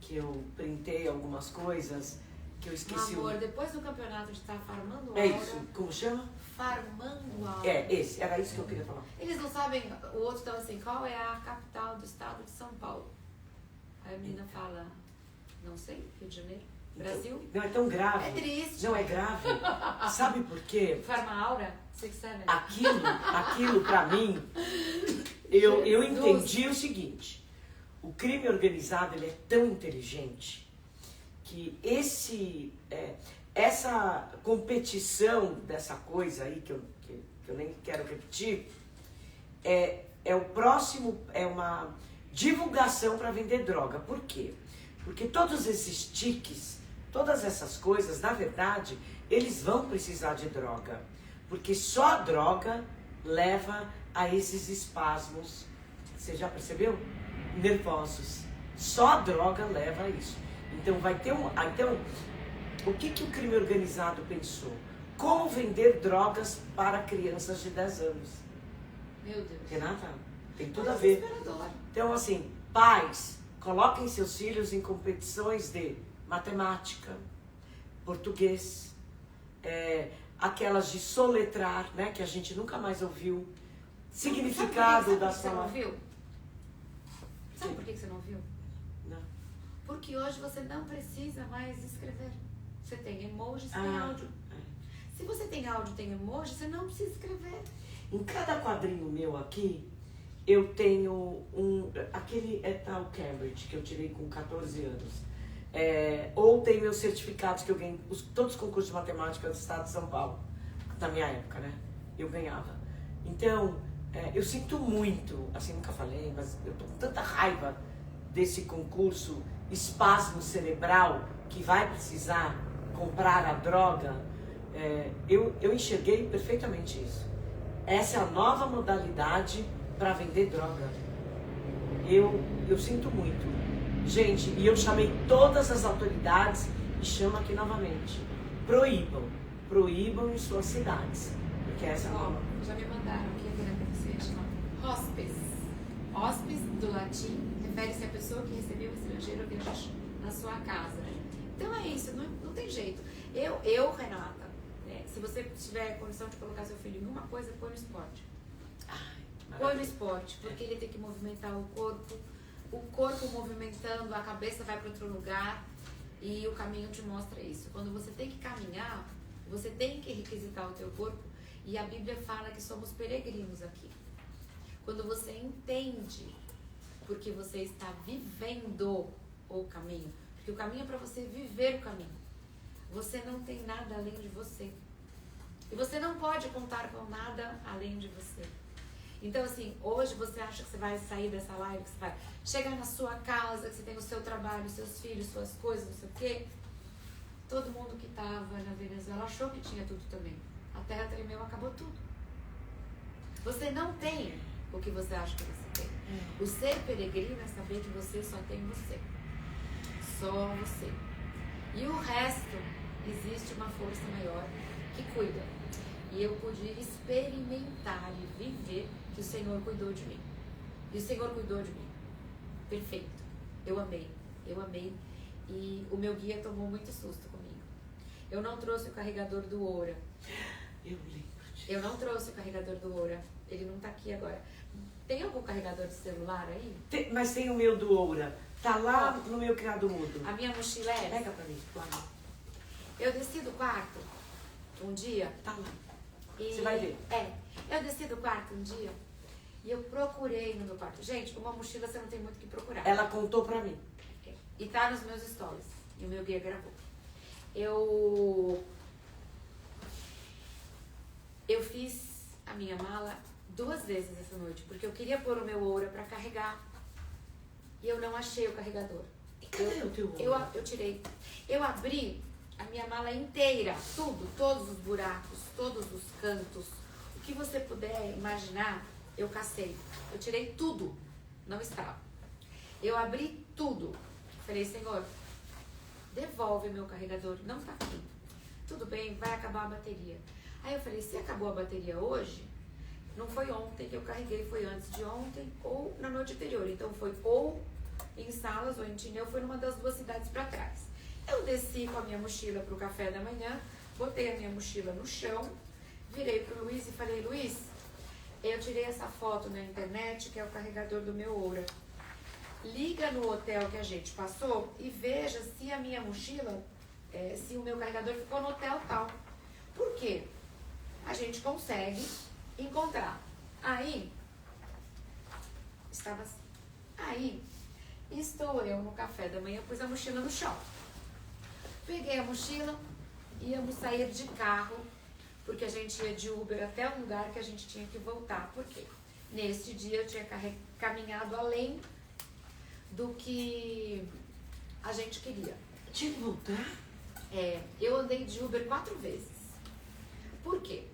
que eu printei algumas coisas, que eu esqueci. Amor, depois do campeonato de estar farmando aura... É isso, como chama? Farmando aura. Era isso que eu queria falar. Eles não sabem, o outro estava assim, qual é a capital do estado de São Paulo? Aí a menina fala, não sei, Rio de Janeiro, Brasil. Então, não, é tão grave. É triste. Não, é grave. Sabe por quê? Farma aura? 67. Aquilo pra mim, eu entendi o seguinte. O crime organizado, ele é tão inteligente que essa competição dessa coisa aí, que eu nem quero repetir, é o próximo, é uma divulgação para vender droga. Por quê? Porque todos esses tiques, todas essas coisas, na verdade, eles vão precisar de droga. Porque só a droga leva a esses espasmos, você já percebeu? Nervosos. Só a droga leva a isso. Então vai ter então, o que o crime organizado pensou? Como vender drogas para crianças de 10 anos? Meu Deus. Renata, tem tudo a ver. Então, assim, pais, coloquem seus filhos em competições de matemática, português, aquelas de soletrar, né, que a gente nunca mais ouviu. Significado das palavras. Você não ouviu? Sabe por que você não ouviu? Não. Porque hoje você não precisa mais escrever. Você tem emojis, tem áudio. Se você tem áudio, tem emoji, você não precisa escrever. Em cada quadrinho meu aqui, eu tenho aquele tal Cambridge que eu tirei com 14 anos. Ou tem meus certificados que eu ganhei, todos os concursos de matemática do estado de São Paulo, na minha época, né? Eu ganhava. Então, eu sinto muito, assim, nunca falei, mas eu tô com tanta raiva desse concurso espasmo cerebral que vai precisar comprar a droga. Eu enxerguei perfeitamente isso. Essa é a nova modalidade para vender droga. Eu sinto muito. Gente, e eu chamei todas as autoridades e chamo aqui novamente. Proíbam em suas cidades. Porque essa já me mandaram aqui a você, chama hóspes. Hóspes, do latim, refere-se à pessoa que recebeu o estrangeiro ou viajante na sua casa. Então é isso, não tem jeito. Eu Renata, se você tiver condição de colocar seu filho em uma coisa, põe no esporte. Põe no esporte, porque ele tem que movimentar o corpo movimentando, a cabeça vai para outro lugar e o caminho te mostra isso. Quando você tem que caminhar, você tem que requisitar o teu corpo e a Bíblia fala que somos peregrinos aqui. Quando você entende porque você está vivendo o caminho. Porque o caminho é para você viver o caminho. Você não tem nada além de você. E você não pode contar com nada além de você. Então, assim, hoje você acha que você vai sair dessa live, que você vai chegar na sua casa, que você tem o seu trabalho, seus filhos, suas coisas, não sei o quê. Todo mundo que estava na Venezuela achou que tinha tudo também. A terra tremeu, acabou tudo. Você não tem o que você acha que você tem. O ser peregrino é saber que você só tem você. Só você. E o resto, existe uma força maior que cuida. E eu pude experimentar e viver que o Senhor cuidou de mim. E o Senhor cuidou de mim. Perfeito. Eu amei. Eu amei. E o meu guia tomou muito susto comigo. Eu não trouxe o carregador do Oura. Eu lembro disso. Eu não trouxe o carregador do Oura. Ele não tá aqui agora. Tem algum carregador de celular aí? Mas tem o meu do Oura. Tá lá no meu criado mudo. A minha mochila é essa. Pega pra mim. Lá. Eu desci do quarto um dia. Tá lá. E, você vai ver. Eu desci do quarto um dia e eu procurei no meu quarto. Gente, uma mochila você não tem muito o que procurar. Ela contou pra mim. E tá nos meus stories. E o meu guia gravou. Eu fiz a minha mala 2 vezes essa noite, porque eu queria pôr o meu Oura pra carregar. E eu não achei o carregador. Cadê o teu Oura? Eu tirei. Eu abri a minha mala inteira, tudo, todos os buracos, todos os cantos. O que você puder imaginar, eu cacei. Eu tirei tudo. Não estava. Eu abri tudo. Falei, Senhor, devolve meu carregador. Não tá aqui. Tudo bem, vai acabar a bateria. Aí eu falei, se acabou a bateria hoje, não foi ontem que eu carreguei, foi antes de ontem ou na noite anterior. Então foi ou em Salas ou em Tineu, foi numa das 2 cidades para trás. Eu desci com a minha mochila pro café da manhã, botei a minha mochila no chão, virei pro Luiz e falei, Luiz, eu tirei essa foto na internet, que é o carregador do meu Oura. Liga no hotel que a gente passou e veja se a minha mochila, se o meu carregador ficou no hotel tal. Por quê? A gente consegue encontrar. Aí, estava assim. Aí, estou eu no café da manhã, pus a mochila no chão. Peguei a mochila, íamos sair de carro, porque a gente ia de Uber até o lugar que a gente tinha que voltar. Por quê? Neste dia eu tinha caminhado além do que a gente queria. Tinha que voltar? Eu andei de Uber 4 vezes. Por quê?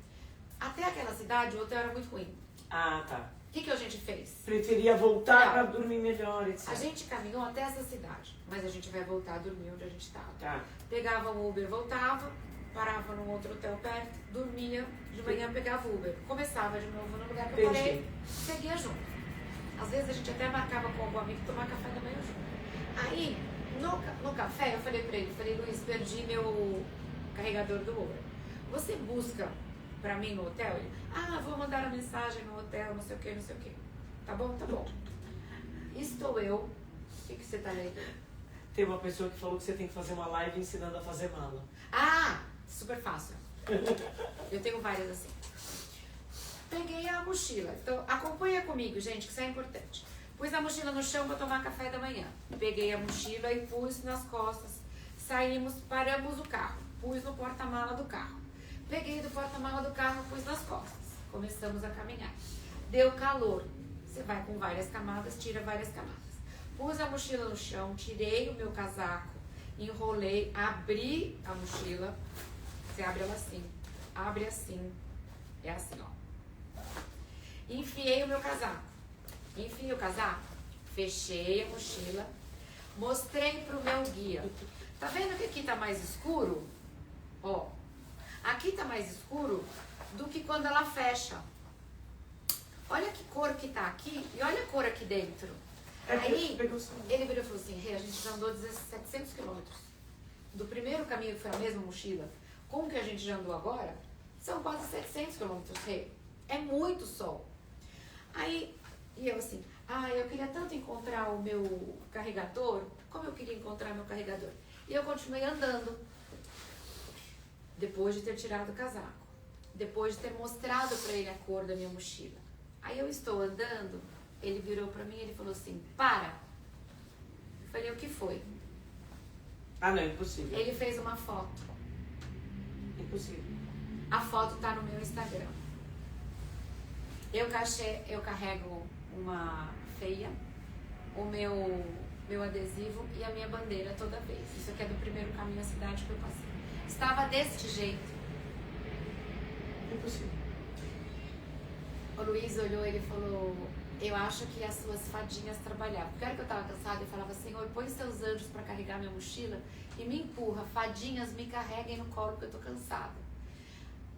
Até aquela cidade o hotel era muito ruim. Ah, tá. O que a gente fez? Preferia voltar pra dormir melhor, etc. A gente caminhou até essa cidade, mas a gente vai voltar a dormir onde a gente estava. Tá. Pegava um Uber, voltava, parava num outro hotel perto, dormia, de manhã pegava o Uber. Começava de novo no lugar que eu parei, seguia junto. Às vezes a gente até marcava com algum amigo tomar café da manhã junto. Aí, no café, eu falei pra ele, Luiz, perdi meu carregador do Uber. Você busca pra mim no hotel? Ele, vou mandar a mensagem no hotel, não sei o que, não sei o que. Tá bom, tá bom. Estou eu. O que você tá lendo? Tem uma pessoa que falou que você tem que fazer uma live ensinando a fazer mala. Super fácil. Eu tenho várias assim. Peguei a mochila. Então, acompanha comigo, gente, que isso é importante. Pus a mochila no chão para tomar café da manhã. Peguei a mochila e pus nas costas. Saímos, paramos o carro. Pus no porta-mala do carro. Peguei do porta-mala do carro, pus nas costas. Começamos a caminhar. Deu calor. Você vai com várias camadas, tira várias camadas. Pus a mochila no chão, tirei o meu casaco, enrolei, abri a mochila. Você abre ela assim. Abre assim. É assim, ó. Enfiei o meu casaco. Enfiei o casaco. Fechei a mochila. Mostrei pro meu guia. Tá vendo que aqui tá mais escuro? Ó. Aqui tá mais escuro do que quando ela fecha. Olha que cor que tá aqui e olha a cor aqui dentro. Aí, ele virou e falou assim, a gente já andou 700 quilômetros. Do primeiro caminho, que foi a mesma mochila, com o que a gente já andou agora, são quase 700 quilômetros, É muito sol. Aí, e eu assim, eu queria tanto encontrar o meu carregador, como eu queria encontrar meu carregador. E eu continuei andando. Depois de ter tirado o casaco. Depois de ter mostrado pra ele a cor da minha mochila. Aí eu estou andando, ele virou pra mim e ele falou assim, para. Eu falei, o que foi? Ah, não, impossível. Ele fez uma foto. Impossível. A foto tá no meu Instagram. Eu carrego uma feia, o meu adesivo e a minha bandeira toda vez. Isso aqui é do primeiro caminho à cidade que eu passei. Estava deste jeito. Impossível. O Luiz olhou e ele falou, eu acho que as suas fadinhas trabalhavam. Porque a hora que eu estava cansada, eu falava, Senhor, põe seus anjos para carregar minha mochila e me empurra. Fadinhas, me carreguem no colo porque eu tô cansada.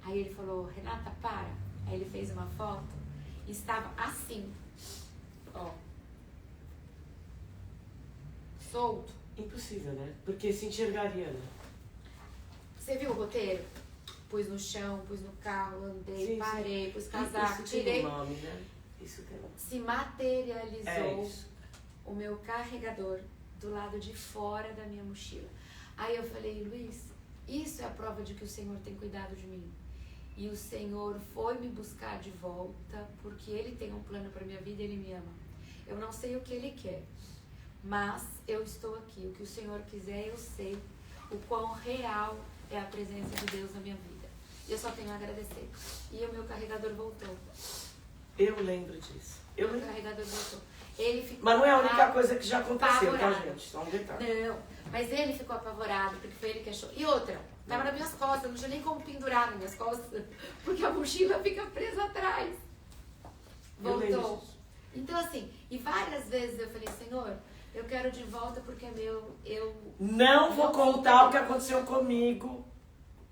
Aí ele falou, Renata, para. Aí ele fez uma foto e estava assim, ó, solto. Impossível, né? Porque se enxergaria, né? Você viu o roteiro? Pus no chão, pus no carro, andei, Sim, parei, sim. pus casaco, Isso tirei. tem um nome, né? Isso tem um nome. Se materializou isso. o meu carregador do lado de fora da minha mochila. Aí eu falei, Luiz, isso é a prova de que o Senhor tem cuidado de mim. E o Senhor foi me buscar de volta, porque Ele tem um plano para minha vida e Ele me ama. Eu não sei o que Ele quer, mas eu estou aqui. O que o Senhor quiser, eu sei o quão real é a presença de Deus na minha vida. E eu só tenho a agradecer. E o meu carregador voltou. Eu lembro disso. O meu carregador voltou. Ele ficou Mas não é a única coisa que já aconteceu, tá, apavorado. gente? Só um detalhe. Não, mas ele ficou apavorado, porque foi ele que achou. E outra, tava nas minhas costas, não tinha nem como pendurar nas minhas costas, porque a mochila fica presa atrás. Eu lembro Voltou. disso. Então assim, e várias vezes eu falei, Senhor, eu quero de volta porque é meu, Não vou contar o que aconteceu comigo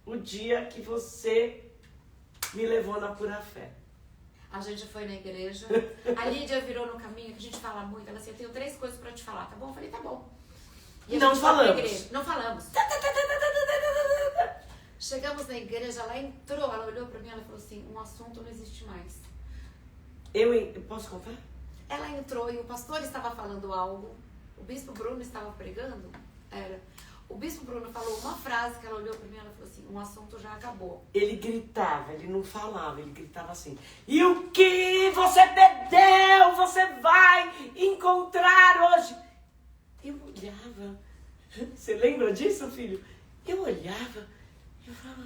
o dia que você me levou na pura fé. A gente foi na igreja, a Lídia virou no caminho, que a gente fala muito, ela assim, eu tenho 3 coisas pra te falar, tá bom? Eu falei, tá bom. E a Não gente foi pra falamos. igreja. Não falamos. Chegamos na igreja, ela entrou, ela olhou pra mim, ela falou assim, um assunto não existe mais. Eu posso contar? Ela entrou e o pastor estava falando algo, o bispo Bruno estava pregando, o bispo Bruno falou uma frase que ela olhou pra mim, ela falou assim, um assunto já acabou. Ele gritava, ele não falava, ele gritava assim, e o que você perdeu, você vai encontrar hoje. Eu olhava, você lembra disso, filho? Eu olhava, eu falava,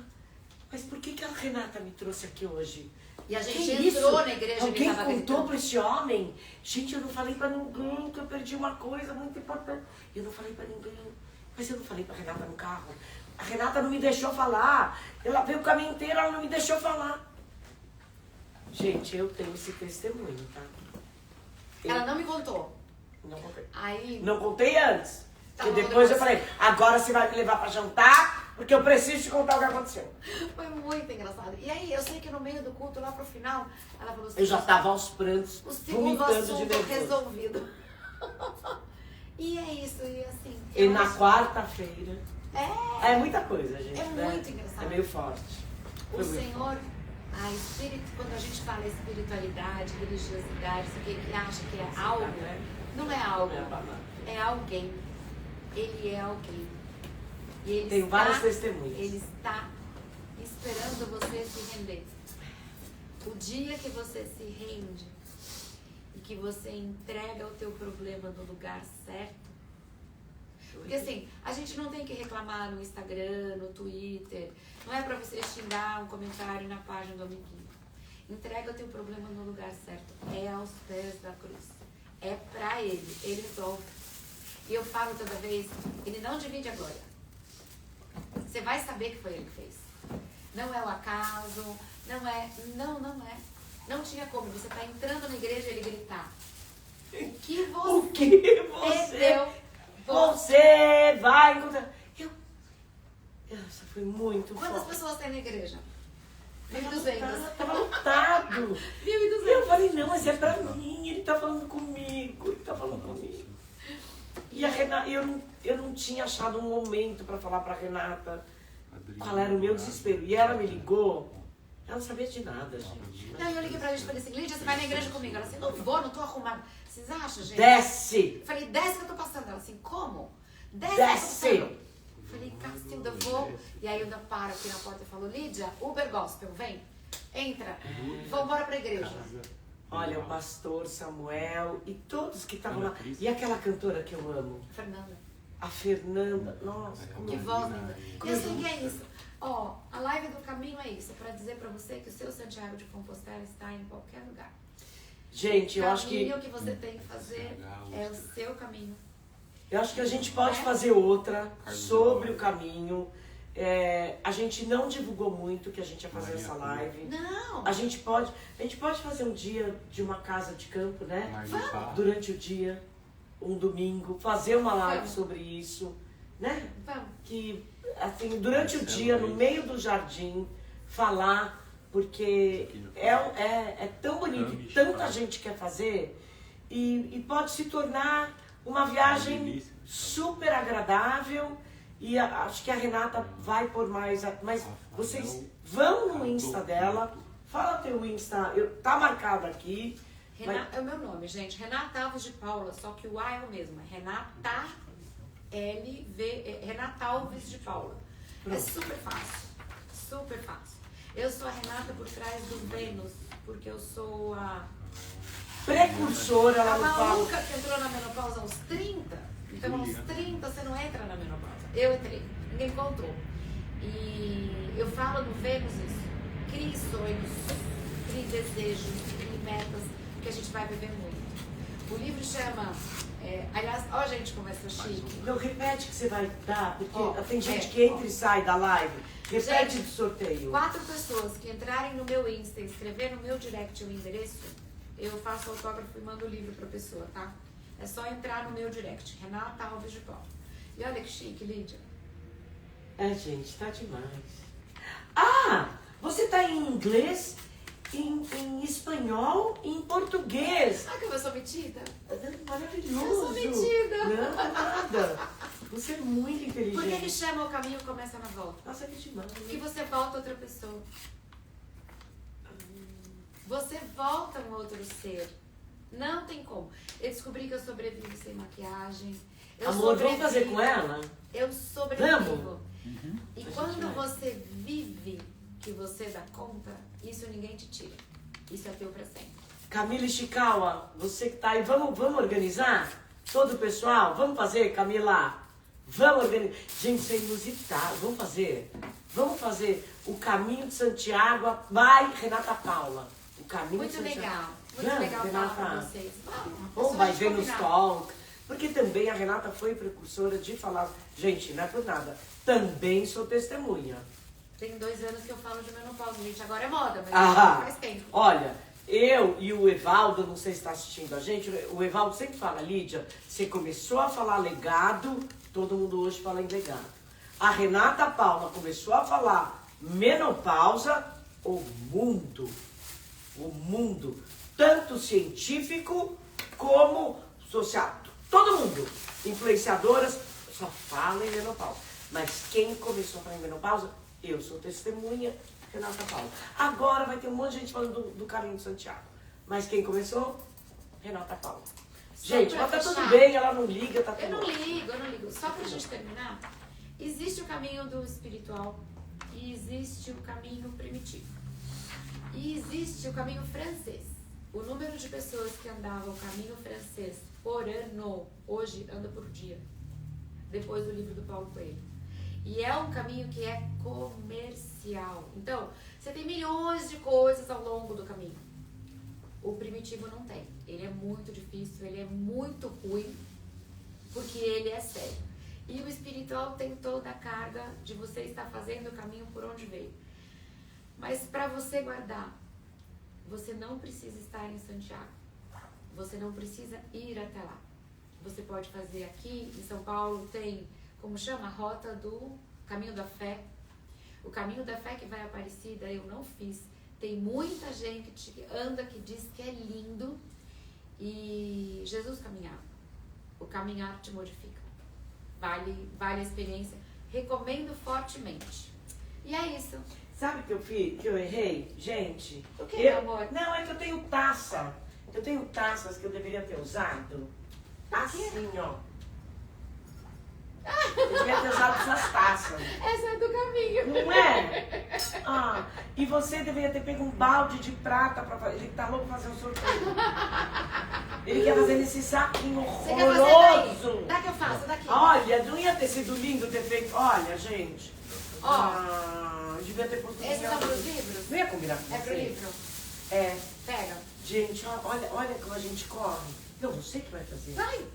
mas por que a Renata me trouxe aqui hoje? E a gente Que entrou isso? na igreja e Alguém ele tava contou gritando. pra esse homem? Gente, eu não falei pra ninguém que eu perdi uma coisa muito importante. Eu não falei pra ninguém. Mas eu não falei pra Renata no carro. A Renata não me deixou falar. Ela veio o caminho inteiro, ela não me deixou falar. Gente, eu tenho esse testemunho, tá? Ela não me contou. Não contei. Aí, Não contei antes. Tá Porque bom, depois eu depois. falei, agora você vai me levar pra jantar, porque eu preciso te contar o que aconteceu. foi muito engraçado. E aí, eu sei que no meio do culto, lá pro final, ela falou assim, Eu já tava aos prantos, o segundo vomitando de assunto nervoso. resolvido. E é isso, e assim... E eu na acho- quarta-feira... É, É muita coisa, gente, É né? muito engraçado. É meio forte. o Foi muito Senhor, quando a gente fala espiritualidade, religiosidade, isso aqui, que acha que é algo, né? não é algo, Não é banana. é alguém. Ele é alguém. E ele Tenho está, vários testemunhos. Ele está esperando você se render. O dia que você se rende e que você entrega o teu problema no lugar certo. Porque assim, a gente não tem que reclamar no Instagram, no Twitter. Não é pra você xingar um comentário na página do amiguinho. Entrega o teu problema no lugar certo. É aos pés da cruz. É pra ele. Ele resolve. E eu falo toda vez, ele não divide a glória. Você vai saber que foi ele que fez. Não é o acaso, não é. Não tinha como. Você tá entrando na igreja e ele gritar. O que você, O que você... perdeu? Você vai encontrar... Essa foi muito Quantas forte. pessoas tem na igreja? 1.200. Tava lotado. 1.200. E eu falei, não, mas é pra mim. Ele tá falando comigo. Ele tá falando comigo. E a Renata, eu não tinha achado um momento pra falar pra Renata qual era o meu desespero. E ela me ligou. Ela não sabia de nada, gente. Não, eu liguei pra Lídia e falei assim, Lídia, você vai na igreja comigo? Ela assim, não vou, não tô arrumada. Vocês acham, gente? Desce! Eu falei, desce que eu tô passando. Ela assim, como? Desce! Desce! Que eu tô passando. Eu falei, Cacilda, eu vou. E aí eu ainda paro aqui na porta e falo, Lídia, Uber Gospel, vem. Entra. Vamos embora pra igreja. Olha, o pastor Samuel e todos que estavam lá. Cris. E aquela cantora que eu amo? Fernanda. A Fernanda. Nossa, como Que eu voz linda. Eu sei que é isso. Ó, a live do caminho é isso. É pra dizer pra você que o seu Santiago de Compostela está em qualquer lugar. Gente, eu acho que... O caminho que você tem que fazer é o seu caminho. Eu acho que a gente pode fazer outra sobre o caminho. A gente não divulgou muito que a gente ia fazer essa live. Não! A gente pode fazer um dia de uma casa de campo, né? Vamos! Durante o dia, um domingo, fazer uma live sobre isso, né? Vamos! Que, assim, durante o dia, no meio do jardim, falar, porque é tão bonito e tanta gente quer fazer e pode se tornar uma viagem super agradável. E acho que a Renata vai por mais... Mas vocês vão no Insta dela. Fala teu Insta. Tá marcado aqui. Renata, é o meu nome, gente. Renata Alves de Paula. Só que o A é o mesmo. É Renata Renata Alves de Paula. Pronto. É super fácil. Super fácil. Eu sou a Renata por trás do Vênus. Porque eu sou a... precursora lá no palco. A maluca que entrou na menopausa aos 30. Então, aos 30, você não entra na menopausa. Eu entrei. Ninguém contou. E eu falo no Vênus isso. Crie sonhos, crie desejos, crie metas, que a gente vai viver muito. O livro chama... aliás, ó, gente, como essa chique. Não, repete que você vai dar, porque tem gente que entra e sai da live. Repete do sorteio. 4 pessoas que entrarem no meu Insta e escrever no meu direct o endereço, eu faço autógrafo e mando o livro pra pessoa, tá? É só entrar no meu direct, Renata Alves de Paula. E olha que chique, Lídia. Gente, tá demais. Ah, você tá em inglês, em espanhol e em português. Ah, que eu sou metida? Maravilhoso. Eu sou metida. Não, nada. Você é muito inteligente. Por que ele chama o caminho e começa na volta? Nossa, que demais. Porque você volta outra pessoa. Você volta um outro ser. Não tem como. Eu descobri que eu sobrevivo sem maquiagem. Amor, vamos fazer com ela? Eu sobrevivo. Vamos? E quando você vive que você dá conta, isso ninguém te tira. Isso é teu pra sempre. Camila Ishikawa, você que tá aí, vamos organizar? Todo o pessoal, vamos fazer, Camila? Vamos organizar. Gente, isso é inusitado. Vamos fazer o Caminho de Santiago by Renata Paula. O Caminho muito de Santiago. Legal. Muito legal Renata, falar com vocês. Vamos, vai ver nos talk. Porque também a Renata foi precursora de falar. Gente, não é por nada. Também sou testemunha. Tem 2 anos que eu falo de menopausa, gente. Agora é moda, mas faz tempo. Olha, eu e o Evaldo, não sei se está assistindo a gente, o Evaldo sempre fala, Lídia, você começou a falar legado, todo mundo hoje fala em legado. A Renata Paula começou a falar menopausa, o mundo, tanto científico como social, todo mundo, influenciadoras, só fala em menopausa. Mas quem começou a falar em menopausa, eu sou testemunha, Renata Paula. Agora vai ter um monte de gente falando do Caminho de Santiago. Mas quem começou? Renata Paula. Gente, mas tá tudo bem, ela não liga, tá tudo bem. Eu não ligo. Só pra gente terminar, existe o caminho do espiritual e existe o caminho primitivo. E existe o caminho francês. O número de pessoas que andavam o caminho francês por ano, hoje anda por dia. Depois do livro do Paulo Coelho. E é um caminho que é comercial. Então, você tem milhões de coisas ao longo do caminho. O primitivo não tem. Ele é muito difícil, ele é muito ruim, porque ele é sério. E o espiritual tem toda a carga de você estar fazendo o caminho por onde veio. Mas para você guardar, você não precisa estar em Santiago. Você não precisa ir até lá. Você pode fazer aqui, em São Paulo, tem... como chama? A rota do Caminho da Fé. O Caminho da Fé que vai a Aparecida, eu não fiz. Tem muita gente que anda, que diz que é lindo. E Jesus caminhava. O caminhar te modifica. Vale a experiência. Recomendo fortemente. E é isso. Sabe o que eu fiz? Que eu errei? Gente. O que, meu amor? Não, é que eu tenho taça. Eu tenho taças que eu deveria ter usado. Assim, ó. Eu devia ter usado essas taças. Essa é do caminho. Não é? Ah, e você deveria ter pego um balde de prata pra fazer. Ele tá louco pra fazer um sorteio. Ele quer fazer nesse saquinho Você quer fazer horroroso. daí? Daqui eu faço, daqui. Olha, não ia ter sido lindo ter feito. Olha, gente. Ó. Eu devia ter posto. Esses são pros livros? Não ia combinar com É você? pro livro. É. Pega. Gente, olha como a gente corre. Não, você que vai fazer. Vai.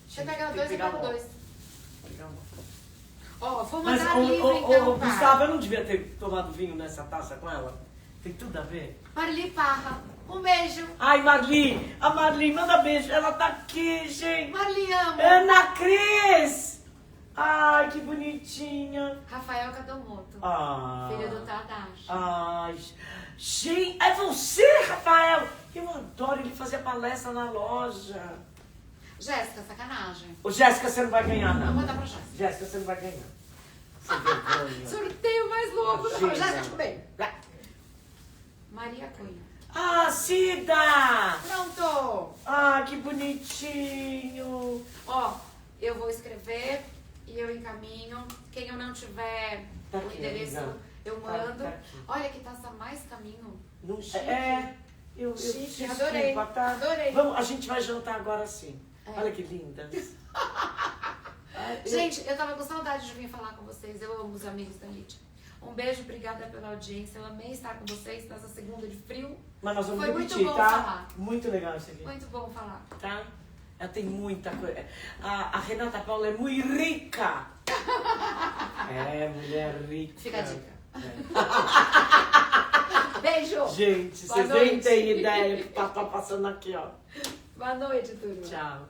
Você pega tem dois, que eu pegar pego uma. dois. Pegar uma. Ó, vou Mas, mandar livro então, pai. Gustavo, eu não devia ter tomado vinho nessa taça com ela? Tem tudo a ver. Marli Parra, um beijo. Ai, Marli, a Marli, manda beijo. Ela tá aqui, gente. Marli, amo. Ana Cris. Ai, que bonitinha. Rafael Cadamoto, Ah. filho do Tadashi. Ai, gente, é você, Rafael. Eu adoro ele fazer palestra na loja. Jéssica, sacanagem. Ô, Jéssica, você não vai ganhar, Vou não. mandar pra Jéssica. Jéssica, você não vai ganhar. Sem vergonha. Sorteio mais louco. Imagina. Jéssica, desculpei. Maria Cunha. Ah, Cida! Pronto. Ah, que bonitinho. Ó, eu vou escrever e eu encaminho. Quem eu não tiver Tá o aqui, endereço, amiga. eu Tá mando. aqui. Olha que taça mais caminho. Não, Chique. eu Chique, desculpa, adorei, tá? adorei. Vamos, a gente vai jantar agora sim. É. Olha que lindas. Gente, eu tava com saudade de vir falar com vocês. Eu amo os amigos da Lídia. Um beijo, obrigada pela audiência. Eu amei estar com vocês nessa segunda de frio. Mas nós vamos Foi muito repetir, bom tá? falar. Muito legal isso aqui. Muito bom falar. Tá? Ela tem muita coisa. A Renata Paula é muito rica. É, mulher rica. Fica a dica. É. Beijo. Gente, Boa vocês nem noite. têm ideia do que tá passando aqui, ó. Boa noite, turma. Tchau.